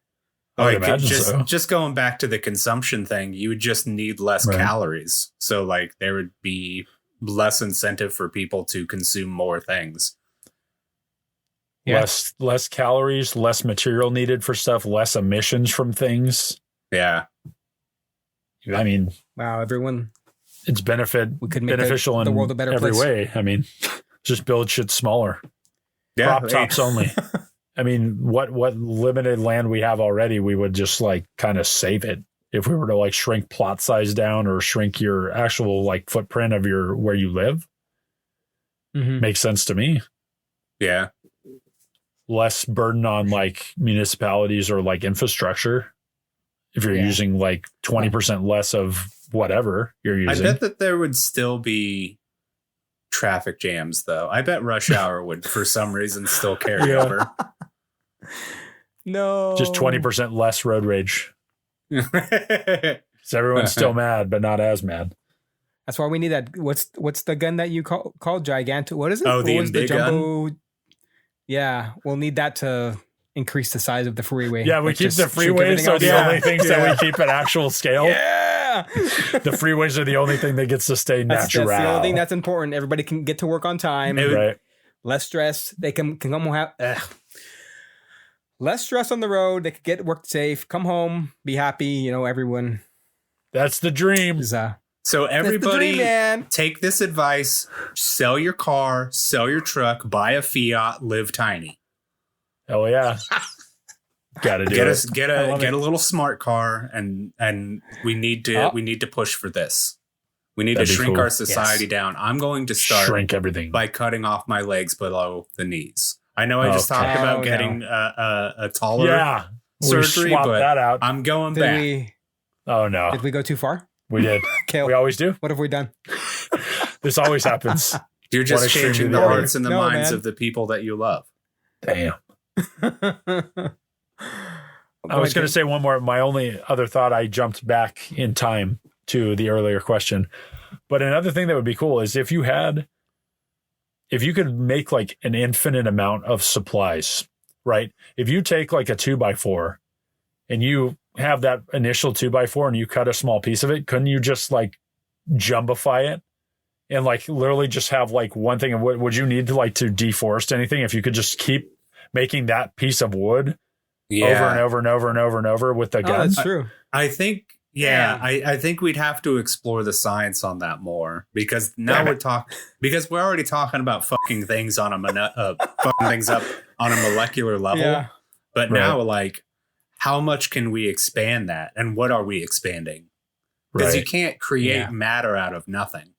I would imagine so. Just going back to the consumption thing, you would just need less calories. So like there would be less incentive for people to consume more things. Yeah. Less calories, less material needed for stuff, less emissions from things. Yeah. I mean, wow, everyone. It's we could make beneficial the in world a better every place. way. I mean, just build shit smaller. Yeah, Crop tops only. I mean, what limited land we have already, we would just like kind of save it. If we were to like shrink plot size down or shrink your actual like footprint of where you live, makes sense to me. Yeah. Less burden on like municipalities or like infrastructure. If you're using like 20% less of whatever you're using. I bet that there would still be traffic jams though. I bet rush hour would for some reason still carry over. No. Just 20% less road rage. So everyone's still mad, but not as mad. That's why we need that. What's the gun that you call gigantic? What is it? Oh, the big gun. Yeah, we'll need that to increase the size of the freeway. Yeah, we keep the freeways are the only things that we keep at actual scale. Yeah. The freeways are the only thing that gets to stay natural. That's the only thing that's important. Everybody can get to work on time. Right. Less stress. They can come home. Less stress on the road. They could get work safe. Come home. Be happy. Everyone. That's the dream. So everybody dream, take this advice, sell your car, sell your truck, buy a Fiat, live tiny. Oh yeah. Got to do it. Get a little smart car and we need to push for this. We need to shrink our society down. I'm going to start shrink everything by cutting off my legs below the knees. I know I just talked about getting a taller surgery, but that out. I'm going back. Oh no. Did we go too far? We did. Cale, we always do. What have we done? This always happens. You're just changing the hearts and the minds of the people that you love. Damn. I was going to say one more. My only other thought, I jumped back in time to the earlier question. But another thing that would be cool is if you could make like an infinite amount of supplies, right? If you take like a 2x4 and you have that initial 2x4 and you cut a small piece of it, couldn't you just like jumbify it and like literally just have like one thing? Would you need to like to deforest anything if you could just keep making that piece of wood over and over and over and over and over with the guns? That's true. I think, I think we'd have to explore the science on that more because now because we're already talking about fucking things on fucking things up on a molecular level. Yeah. But now, like, how much can we expand that? And what are we expanding? Because you can't create matter out of nothing.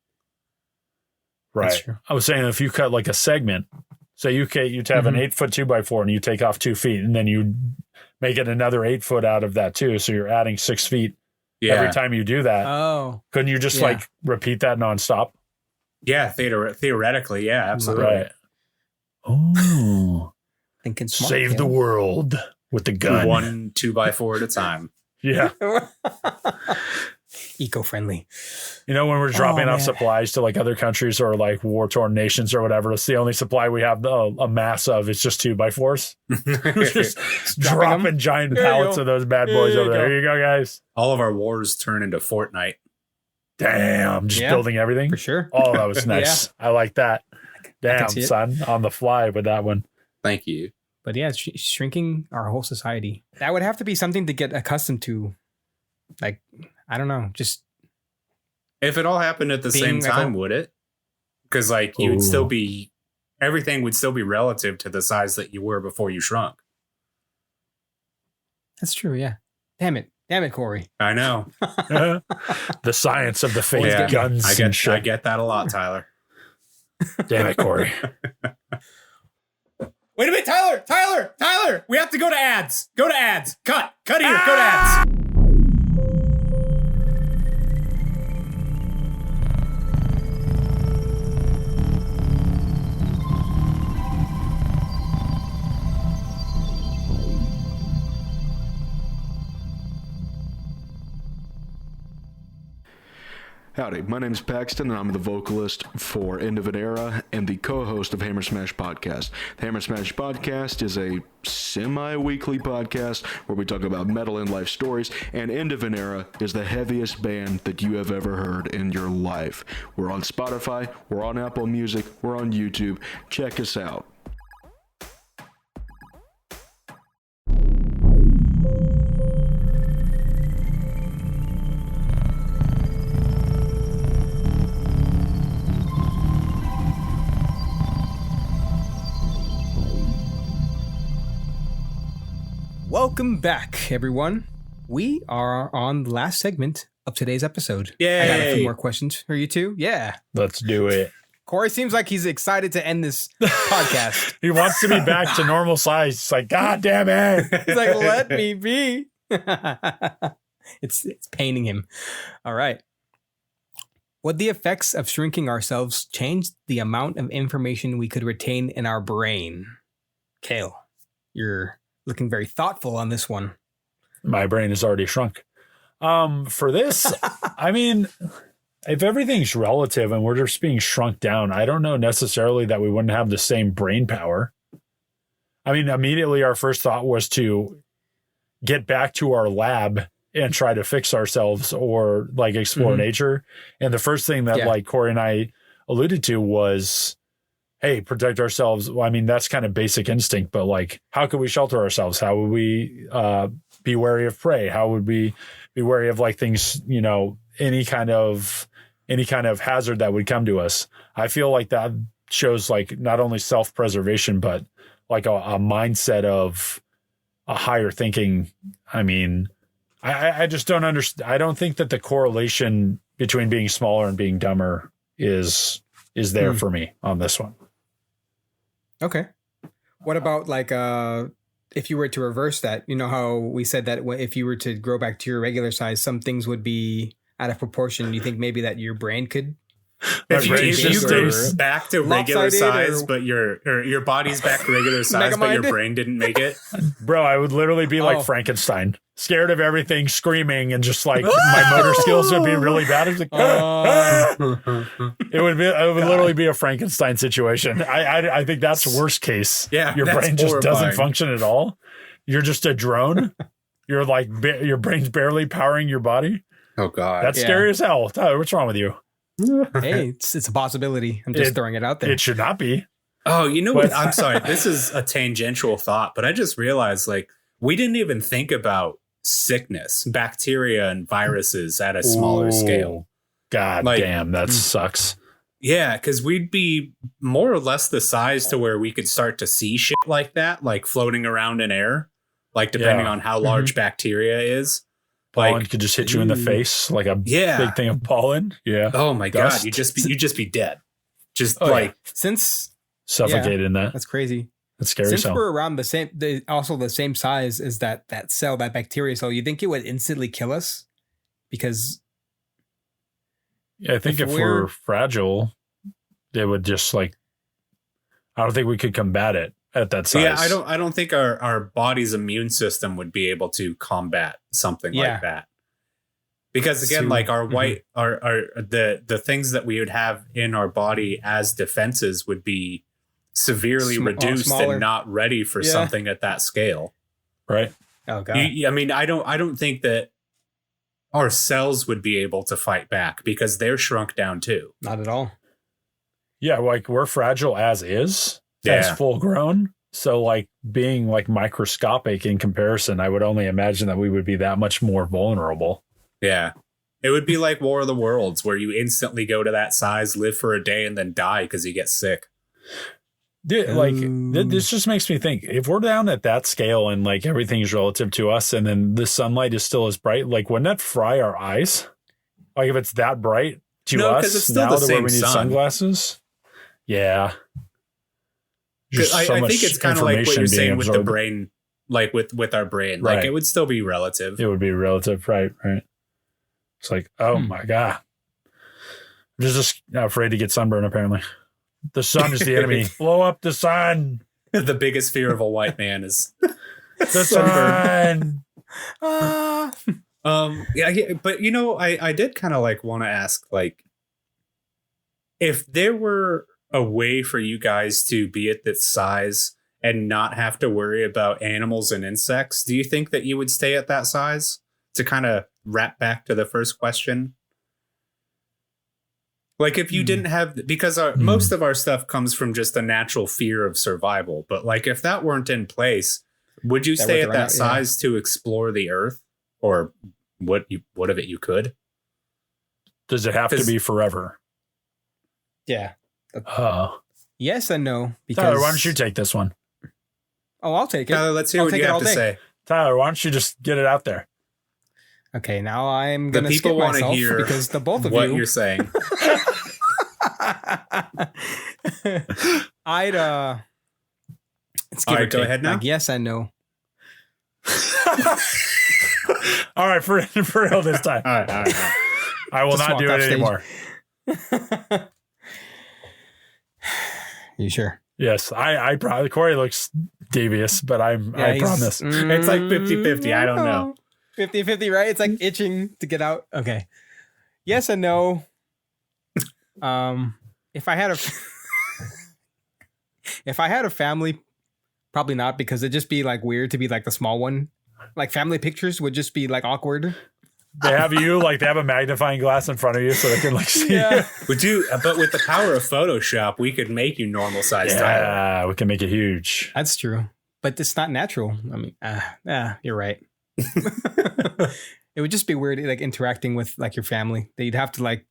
Right. I was saying if you cut like a segment, so you'd have an 8-foot 2x4 and you take off 2 feet and then you making another 8 foot out of that too. So you're adding 6 feet every time you do that. Oh, couldn't you just like repeat that nonstop? Yeah, theoretically, yeah, absolutely. Right. Oh, thinking smart, save the world with the gun. 1 2x4 at a time. Yeah. Eco-friendly. You know, when we're dropping off supplies to like other countries or like war-torn nations or whatever, it's the only supply we have a mass of. It's just 2x4s. Just dropping giant pallets of those bad boys over there. Here you go, guys. All of our wars turn into Fortnite. Damn, just building everything. For sure. Oh, that was nice. I like that. Damn, son, on the fly with that one. Thank you. But yeah, it's shrinking our whole society. That would have to be something to get accustomed to. Like, I don't know, just if it all happened at the same time, would it? Because like you would still be, everything would still be relative to the size that you were before you shrunk. That's true. Yeah. Damn it, Corey. I know. The science of the fake guns. I get that a lot, Tyler. Damn it, Corey. Wait a minute, Tyler. We have to go to ads. Go to ads. Cut here. Go to ads. Howdy, my name is Paxton, and I'm the vocalist for End of an Era and the co-host of Hammer Smash Podcast. The Hammer Smash Podcast is a semi-weekly podcast where we talk about metal and life stories, and End of an Era is the heaviest band that you have ever heard in your life. We're on Spotify, we're on Apple Music, we're on YouTube. Check us out. Welcome back, everyone. We are on the last segment of today's episode. Yay. I got a few more questions for you two. Yeah. Let's do it. Corey seems like he's excited to end this podcast. He wants to be back to normal size. It's like, God damn it. He's like, let me be. It's paining him. All right. Would the effects of shrinking ourselves change the amount of information we could retain in our brain? Cale, you're looking very thoughtful on this one. My brain is already shrunk. For this, I mean, if everything's relative and we're just being shrunk down, I don't know necessarily that we wouldn't have the same brain power. I mean, immediately our first thought was to get back to our lab and try to fix ourselves or like explore nature. And the first thing that like Corey and I alluded to was, hey, protect ourselves. Well, I mean, that's kind of basic instinct, but like, how could we shelter ourselves? How would we be wary of prey? How would we be wary of like things, you know, any kind of hazard that would come to us? I feel like that shows like not only self-preservation, but like a mindset of a higher thinking. I mean, I just don't understand. I don't think that the correlation between being smaller and being dumber is there for me on this one. Okay. What about like if you were to reverse that? You know how we said that if you were to grow back to your regular size, some things would be out of proportion. You think maybe that your brain could? If you go back to regular size, but your body's back to regular size, but your brain didn't make it, bro, I would literally be like Frankenstein, scared of everything, screaming, and just like my motor skills would be really bad. It's like, it would literally be a Frankenstein situation. I think that's worst case. Yeah, your brain just doesn't function at all. You're just a drone. You're like your brain's barely powering your body. Oh God, that's scary as hell. Tyler, what's wrong with you? Hey, it's a possibility. I'm just throwing it out there. It should not be. Oh, you know what? I'm sorry. This is a tangential thought, but I just realized like we didn't even think about sickness, bacteria and viruses at a smaller scale. God damn, that sucks. Yeah, because we'd be more or less the size to where we could start to see shit like that, like floating around in air, like depending on how large bacteria is. Pollen could just hit you in the face like a big thing of pollen. Yeah. Oh my God. You just be dead. Just since suffocated in that. That's crazy. That's scary. Since cell. we're around the same size as that cell, that bacteria cell, you think it would instantly kill us? Because yeah, I think if we're fragile, they would just like. I don't think we could combat it at that size. Yeah, I don't think our body's immune system would be able to combat something like that. Because again, like our white, the things that we would have in our body as defenses would be severely reduced and not ready for something at that scale. Right. Oh god. I mean, I don't think that our cells would be able to fight back because they're shrunk down too. Not at all. Yeah, like we're fragile as is, as full grown. So like being like microscopic in comparison, I would only imagine that we would be that much more vulnerable. Yeah. It would be like War of the Worlds, where you instantly go to that size, live for a day, and then die because you get sick. Dude, like this just makes me think, if we're down at that scale and like everything's relative to us and then the sunlight is still as bright, like wouldn't that fry our eyes? Like if it's that bright to us it's still now the that same we need sun. Sunglasses? Yeah. I think it's kind of like what you're saying with the brain, like with our brain. Like it would still be relative. It would be relative, right. It's like, oh my God. I'm just afraid to get sunburned, apparently. The sun is the enemy. Blow up the sun. The biggest fear of a white man is the sun. Yeah, but you know, I did kind of like want to ask, like, if there were a way for you guys to be at this size and not have to worry about animals and insects, do you think that you would stay at that size? To kind of wrap back to the first question. Like if you didn't have, because most of our stuff comes from just a natural fear of survival. But like if that weren't in place, would you stay at that size to explore the earth, or what of it you could? Does it have to be forever? Yeah. Oh. Yes and no. Because Tyler, why don't you take this one? Oh, I'll take it. Tyler, let's hear what you have to say. Tyler, why don't you just get it out there? Okay, now I'm going to skip myself hear because the both of what you. you're saying. I'd let's give All right, it go ahead now. like yes and no. All right, for real this time. All right. I will not do it anymore. You sure? Yes, I probably, Corey looks devious, but I promise. It's like 50-50. I don't know. 50-50, right? It's like itching to get out. Okay. Yes and no. If I had a family, probably not, because it'd just be like weird to be like the small one. Like family pictures would just be like awkward. They have you like they have a magnifying glass in front of you so they can like see you. But with the power of Photoshop, we could make you normal size. Yeah, we can make it huge. That's true, but it's not natural. I mean, you're right. It would just be weird, like interacting with like your family. That you'd have to like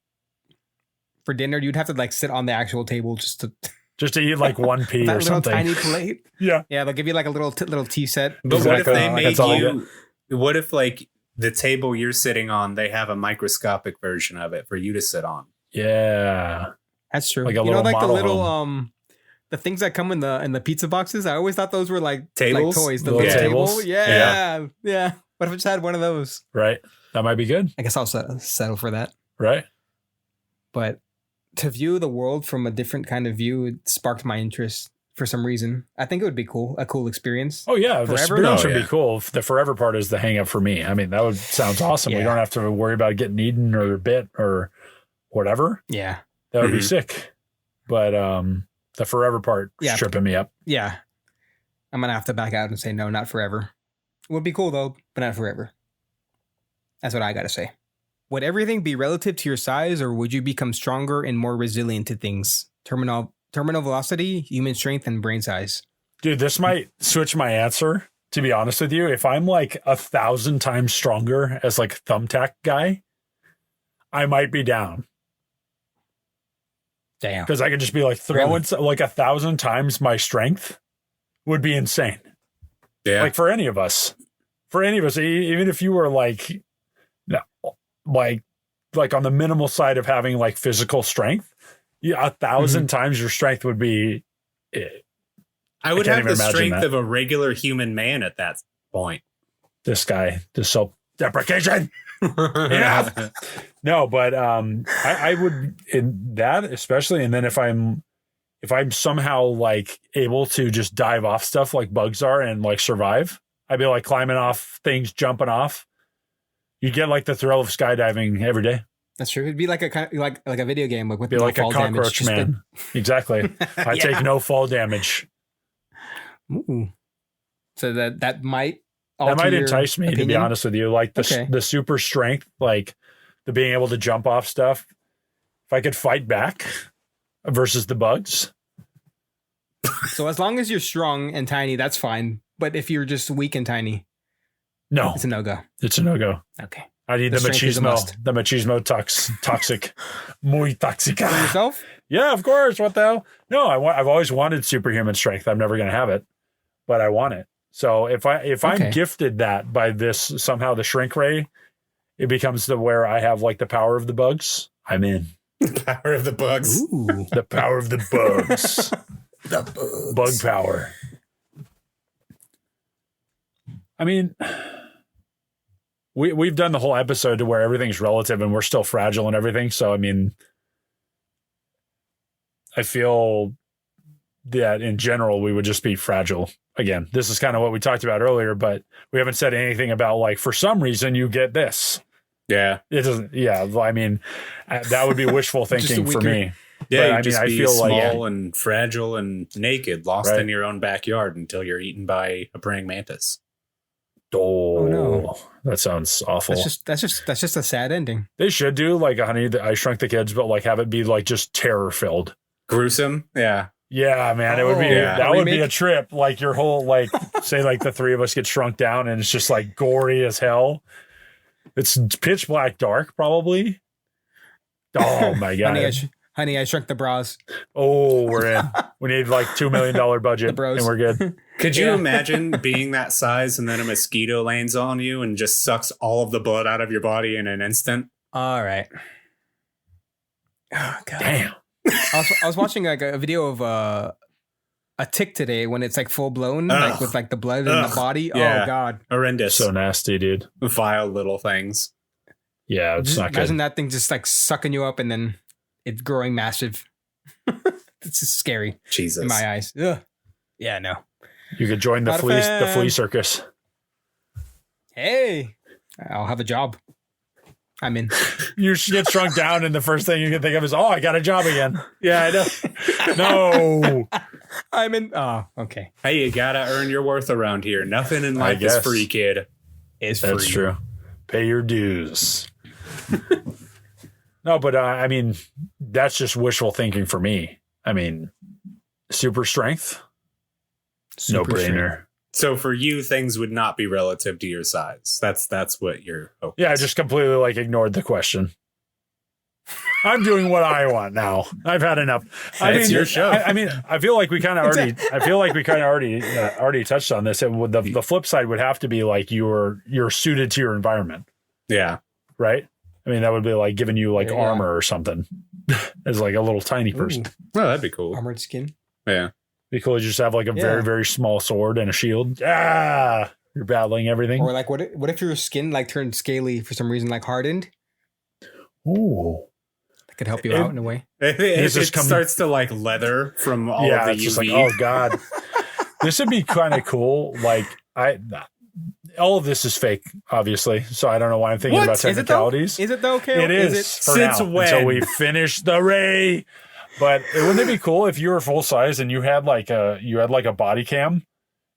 for dinner. You'd have to like sit on the actual table just to eat like one pea or something. Tiny plate. Yeah. They'll give you like a little tea set. But what if they made you? What if like the table you're sitting on, they have a microscopic version of it for you to sit on? Yeah, that's true. Like a little like the little home. The things that come in the pizza boxes. I always thought those were like tables, like toys. The little table. tables. Yeah. What if I just had one of those? Right. That might be good. I guess I'll settle for that. Right. But to view the world from a different kind of view, it sparked my interest for some reason. I think it would be a cool experience. Oh yeah, forever? The experience would be cool. The forever part is the hang up for me. I mean, that sounds awesome. We don't have to worry about getting eaten or bit or whatever. Yeah. That would be sick. But the forever part is tripping me up. Yeah. I'm going to have to back out and say no, not forever. It would be cool though, but not forever. That's what I got to say. Would everything be relative to your size, or would you become stronger and more resilient to things? Terminal velocity, human strength, and brain size. Dude, this might switch my answer, to be honest with you. If I'm like 1,000 times stronger as like thumbtack guy, I might be down. Damn. Because I could just be like throwing like 1,000 times my strength would be insane. Yeah. Like for any of us, even if you were like on the minimal side of having like physical strength, 1,000 times your strength would be I would have the strength of a regular human man at that point. This guy, the self-deprecation. Yeah. No, but I would in that especially, and then if I'm somehow like able to just dive off stuff like bugs are and like survive, I'd be like climbing off things, jumping off. You get like the thrill of skydiving every day. That's true. It'd be like a video game, like with be no like fall a cockroach damage. man. Exactly. I take no fall damage. Ooh. So that might entice me, opinion? to be honest with you. Like the super strength, like the being able to jump off stuff. If I could fight back versus the bugs. So as long as you're strong and tiny, that's fine. But if you're just weak and tiny, no, it's a no-go. It's a no-go. Okay. I need the machismo. The machismo toxic. Muy toxica. For yourself? Yeah, of course. What the hell? No, I've always wanted superhuman strength. I'm never going to have it, but I want it. So if I'm gifted that by this, somehow the shrink ray, it becomes where I have like the power of the bugs. I'm in. The power of the bugs. Ooh. The power of the bugs. The bugs. Bug power. I mean, we've done the whole episode to where everything's relative and we're still fragile and everything. So, I mean, I feel that in general, we would just be fragile. Again, this is kind of what we talked about earlier, but we haven't said anything about like, for some reason you get this. Yeah. It doesn't. Yeah. I mean, that would be wishful thinking for me. Yeah. But, I feel small and fragile and naked, lost in your own backyard until you're eaten by a praying mantis. Oh no, that sounds awful. That's just a sad ending. They should do like a Honey I Shrunk the Kids, but like have it be like just terror filled, gruesome. Yeah, man, it would be that would be a trip. Like your whole like say like the three of us get shrunk down and it's just like gory as hell. It's pitch black dark probably. Oh my god. Honey, I Shrunk the Bras. Oh, we're in. We need like $2 million budget and we're good. Could you imagine being that size and then a mosquito lands on you and just sucks all of the blood out of your body in an instant? All right. Oh, God. Damn. I was watching like a video of a tick today when it's like full blown, like with like the blood in the body. Yeah. Oh God. Horrendous. So nasty, dude. Vile little things. Yeah, it's not good. Imagine that thing just like sucking you up and then it's growing massive. It's just scary. Jesus. In my eyes. Ugh. Yeah, no. You could join the flea circus. Hey, I'll have a job. I'm in. You get shrunk down and the first thing you can think of is, oh, I got a job again. Yeah, I know. No. I'm in. Oh, okay. Hey, you gotta earn your worth around here. Nothing in life is free, kid. It's free. That's true. Pay your dues. No, but I mean, that's just wishful thinking for me. I mean, super strength, no brainer. So for you, things would not be relative to your size. That's what you're hoping. Yeah, I just completely like ignored the question. I'm doing what I want now. I've had enough. It's your show. I feel like we kind of already. I feel like we kind of already touched on this. And the flip side would have to be like you're suited to your environment. Yeah. Right. I mean, that would be like giving you like armor or something as like a little tiny person. Oh, that'd be cool. Armored skin. Yeah. Be cool to just have like a very, very small sword and a shield. Ah, you're battling everything. Or like, what if your skin like turned scaly for some reason, like hardened? Ooh. That could help you out in a way. It starts to like leather from all of the UV. Just like, oh God. This would be kind of cool. Like all of this is fake, obviously. So I don't know why I'm thinking about technicalities. Is it though, Cale? It is. Since when? Until we finish the ray. But wouldn't it be cool if you were full size and you had like a body cam,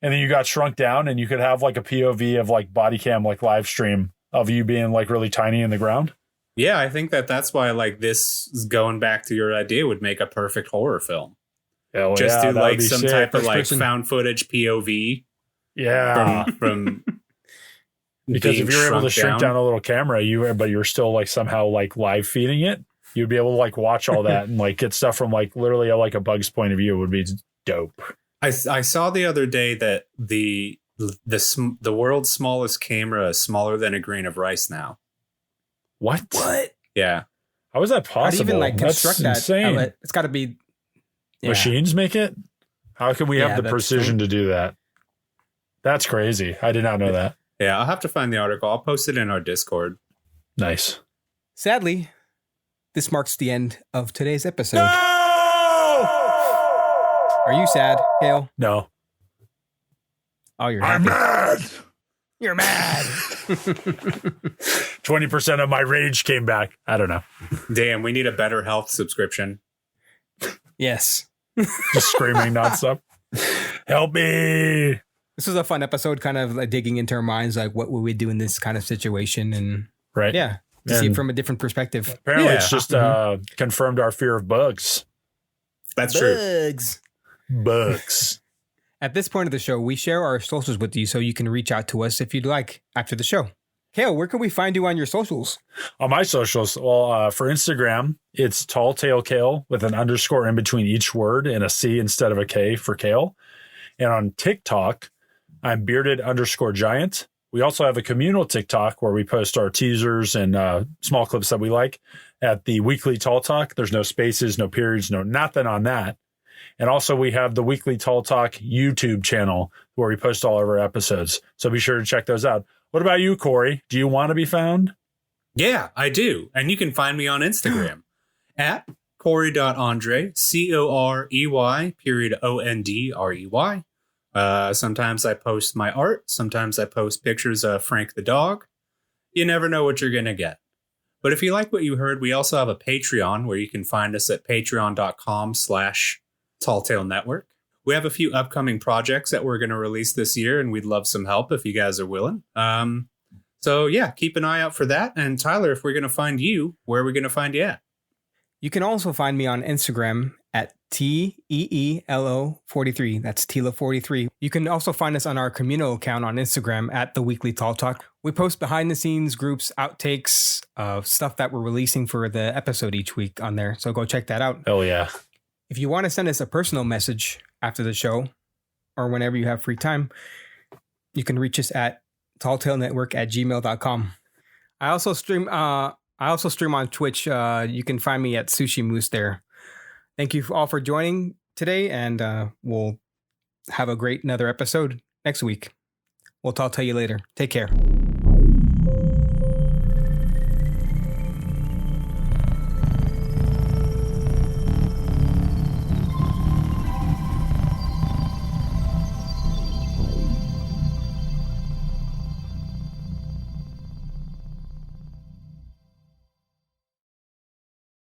and then you got shrunk down and you could have like a POV of like body cam like live stream of you being like really tiny in the ground? Yeah, I think that's why like this is going back to your idea would make a perfect horror film. Hell just do like some sick. type of like found footage POV. Yeah. From because if you're able to shrink down a little camera, but you're still like somehow like live feeding it, you'd be able to like watch all that and like get stuff from like literally like a bug's point of view. It would be dope. I saw the other day that the world's smallest camera is smaller than a grain of rice now. What? Yeah. How is that possible? How do you even like construct That's that? insane. It's got to be machines make it. How can we have the precision to do that? That's crazy. I did not know that. Yeah, I'll have to find the article. I'll post it in our Discord. Nice. Sadly, this marks the end of today's episode. No! Are you sad, Cale? No. Oh, you're I'm happy. mad. You're mad. 20% of my rage came back. I don't know. Damn, we need a better health subscription. Yes. Just screaming nonstop. Help me. This was a fun episode, kind of like digging into our minds, like what would we do in this kind of situation? And right. Yeah, to see it from a different perspective. Apparently it's just confirmed our fear of bugs. That's true. Bugs. At this point of the show, we share our socials with you so you can reach out to us if you'd like after the show. Cale, where can we find you on your socials? On my socials, well, for Instagram, it's Tall Tale Cale with an underscore in between each word and a C instead of a K for Cale. And on TikTok, I'm bearded_giant. We also have a communal TikTok where we post our teasers and small clips that we like at the weekly Tall Talk. There's no spaces, no periods, no nothing on that. And also we have the weekly Tall Talk YouTube channel where we post all of our episodes. So be sure to check those out. What about you, Corey? Do you want to be found? Yeah, I do. And you can find me on Instagram at Corey.Andre, Corey_Ondrey. Sometimes I post my art. Sometimes I post pictures of Frank the dog. You never know what you're going to get. But if you like what you heard, we also have a Patreon where you can find us at patreon.com/Talltale Network. We have a few upcoming projects that we're going to release this year, and we'd love some help if you guys are willing. So yeah, keep an eye out for that. And Tyler, if we're going to find you, where are we going to find you at? You can also find me on Instagram at TEELO43. That's Tila43. You can also find us on our communal account on Instagram at The Weekly Tall Talk. We post behind the scenes groups, outtakes, stuff that we're releasing for the episode each week on there. So go check that out. Oh, yeah. If you want to send us a personal message after the show or whenever you have free time, you can reach us at talltalenetwork@gmail.com. I also stream on Twitch. You can find me at Sushi Moose there. Thank you all for joining today, and we'll have a great another episode next week. We'll tell you later. Take care.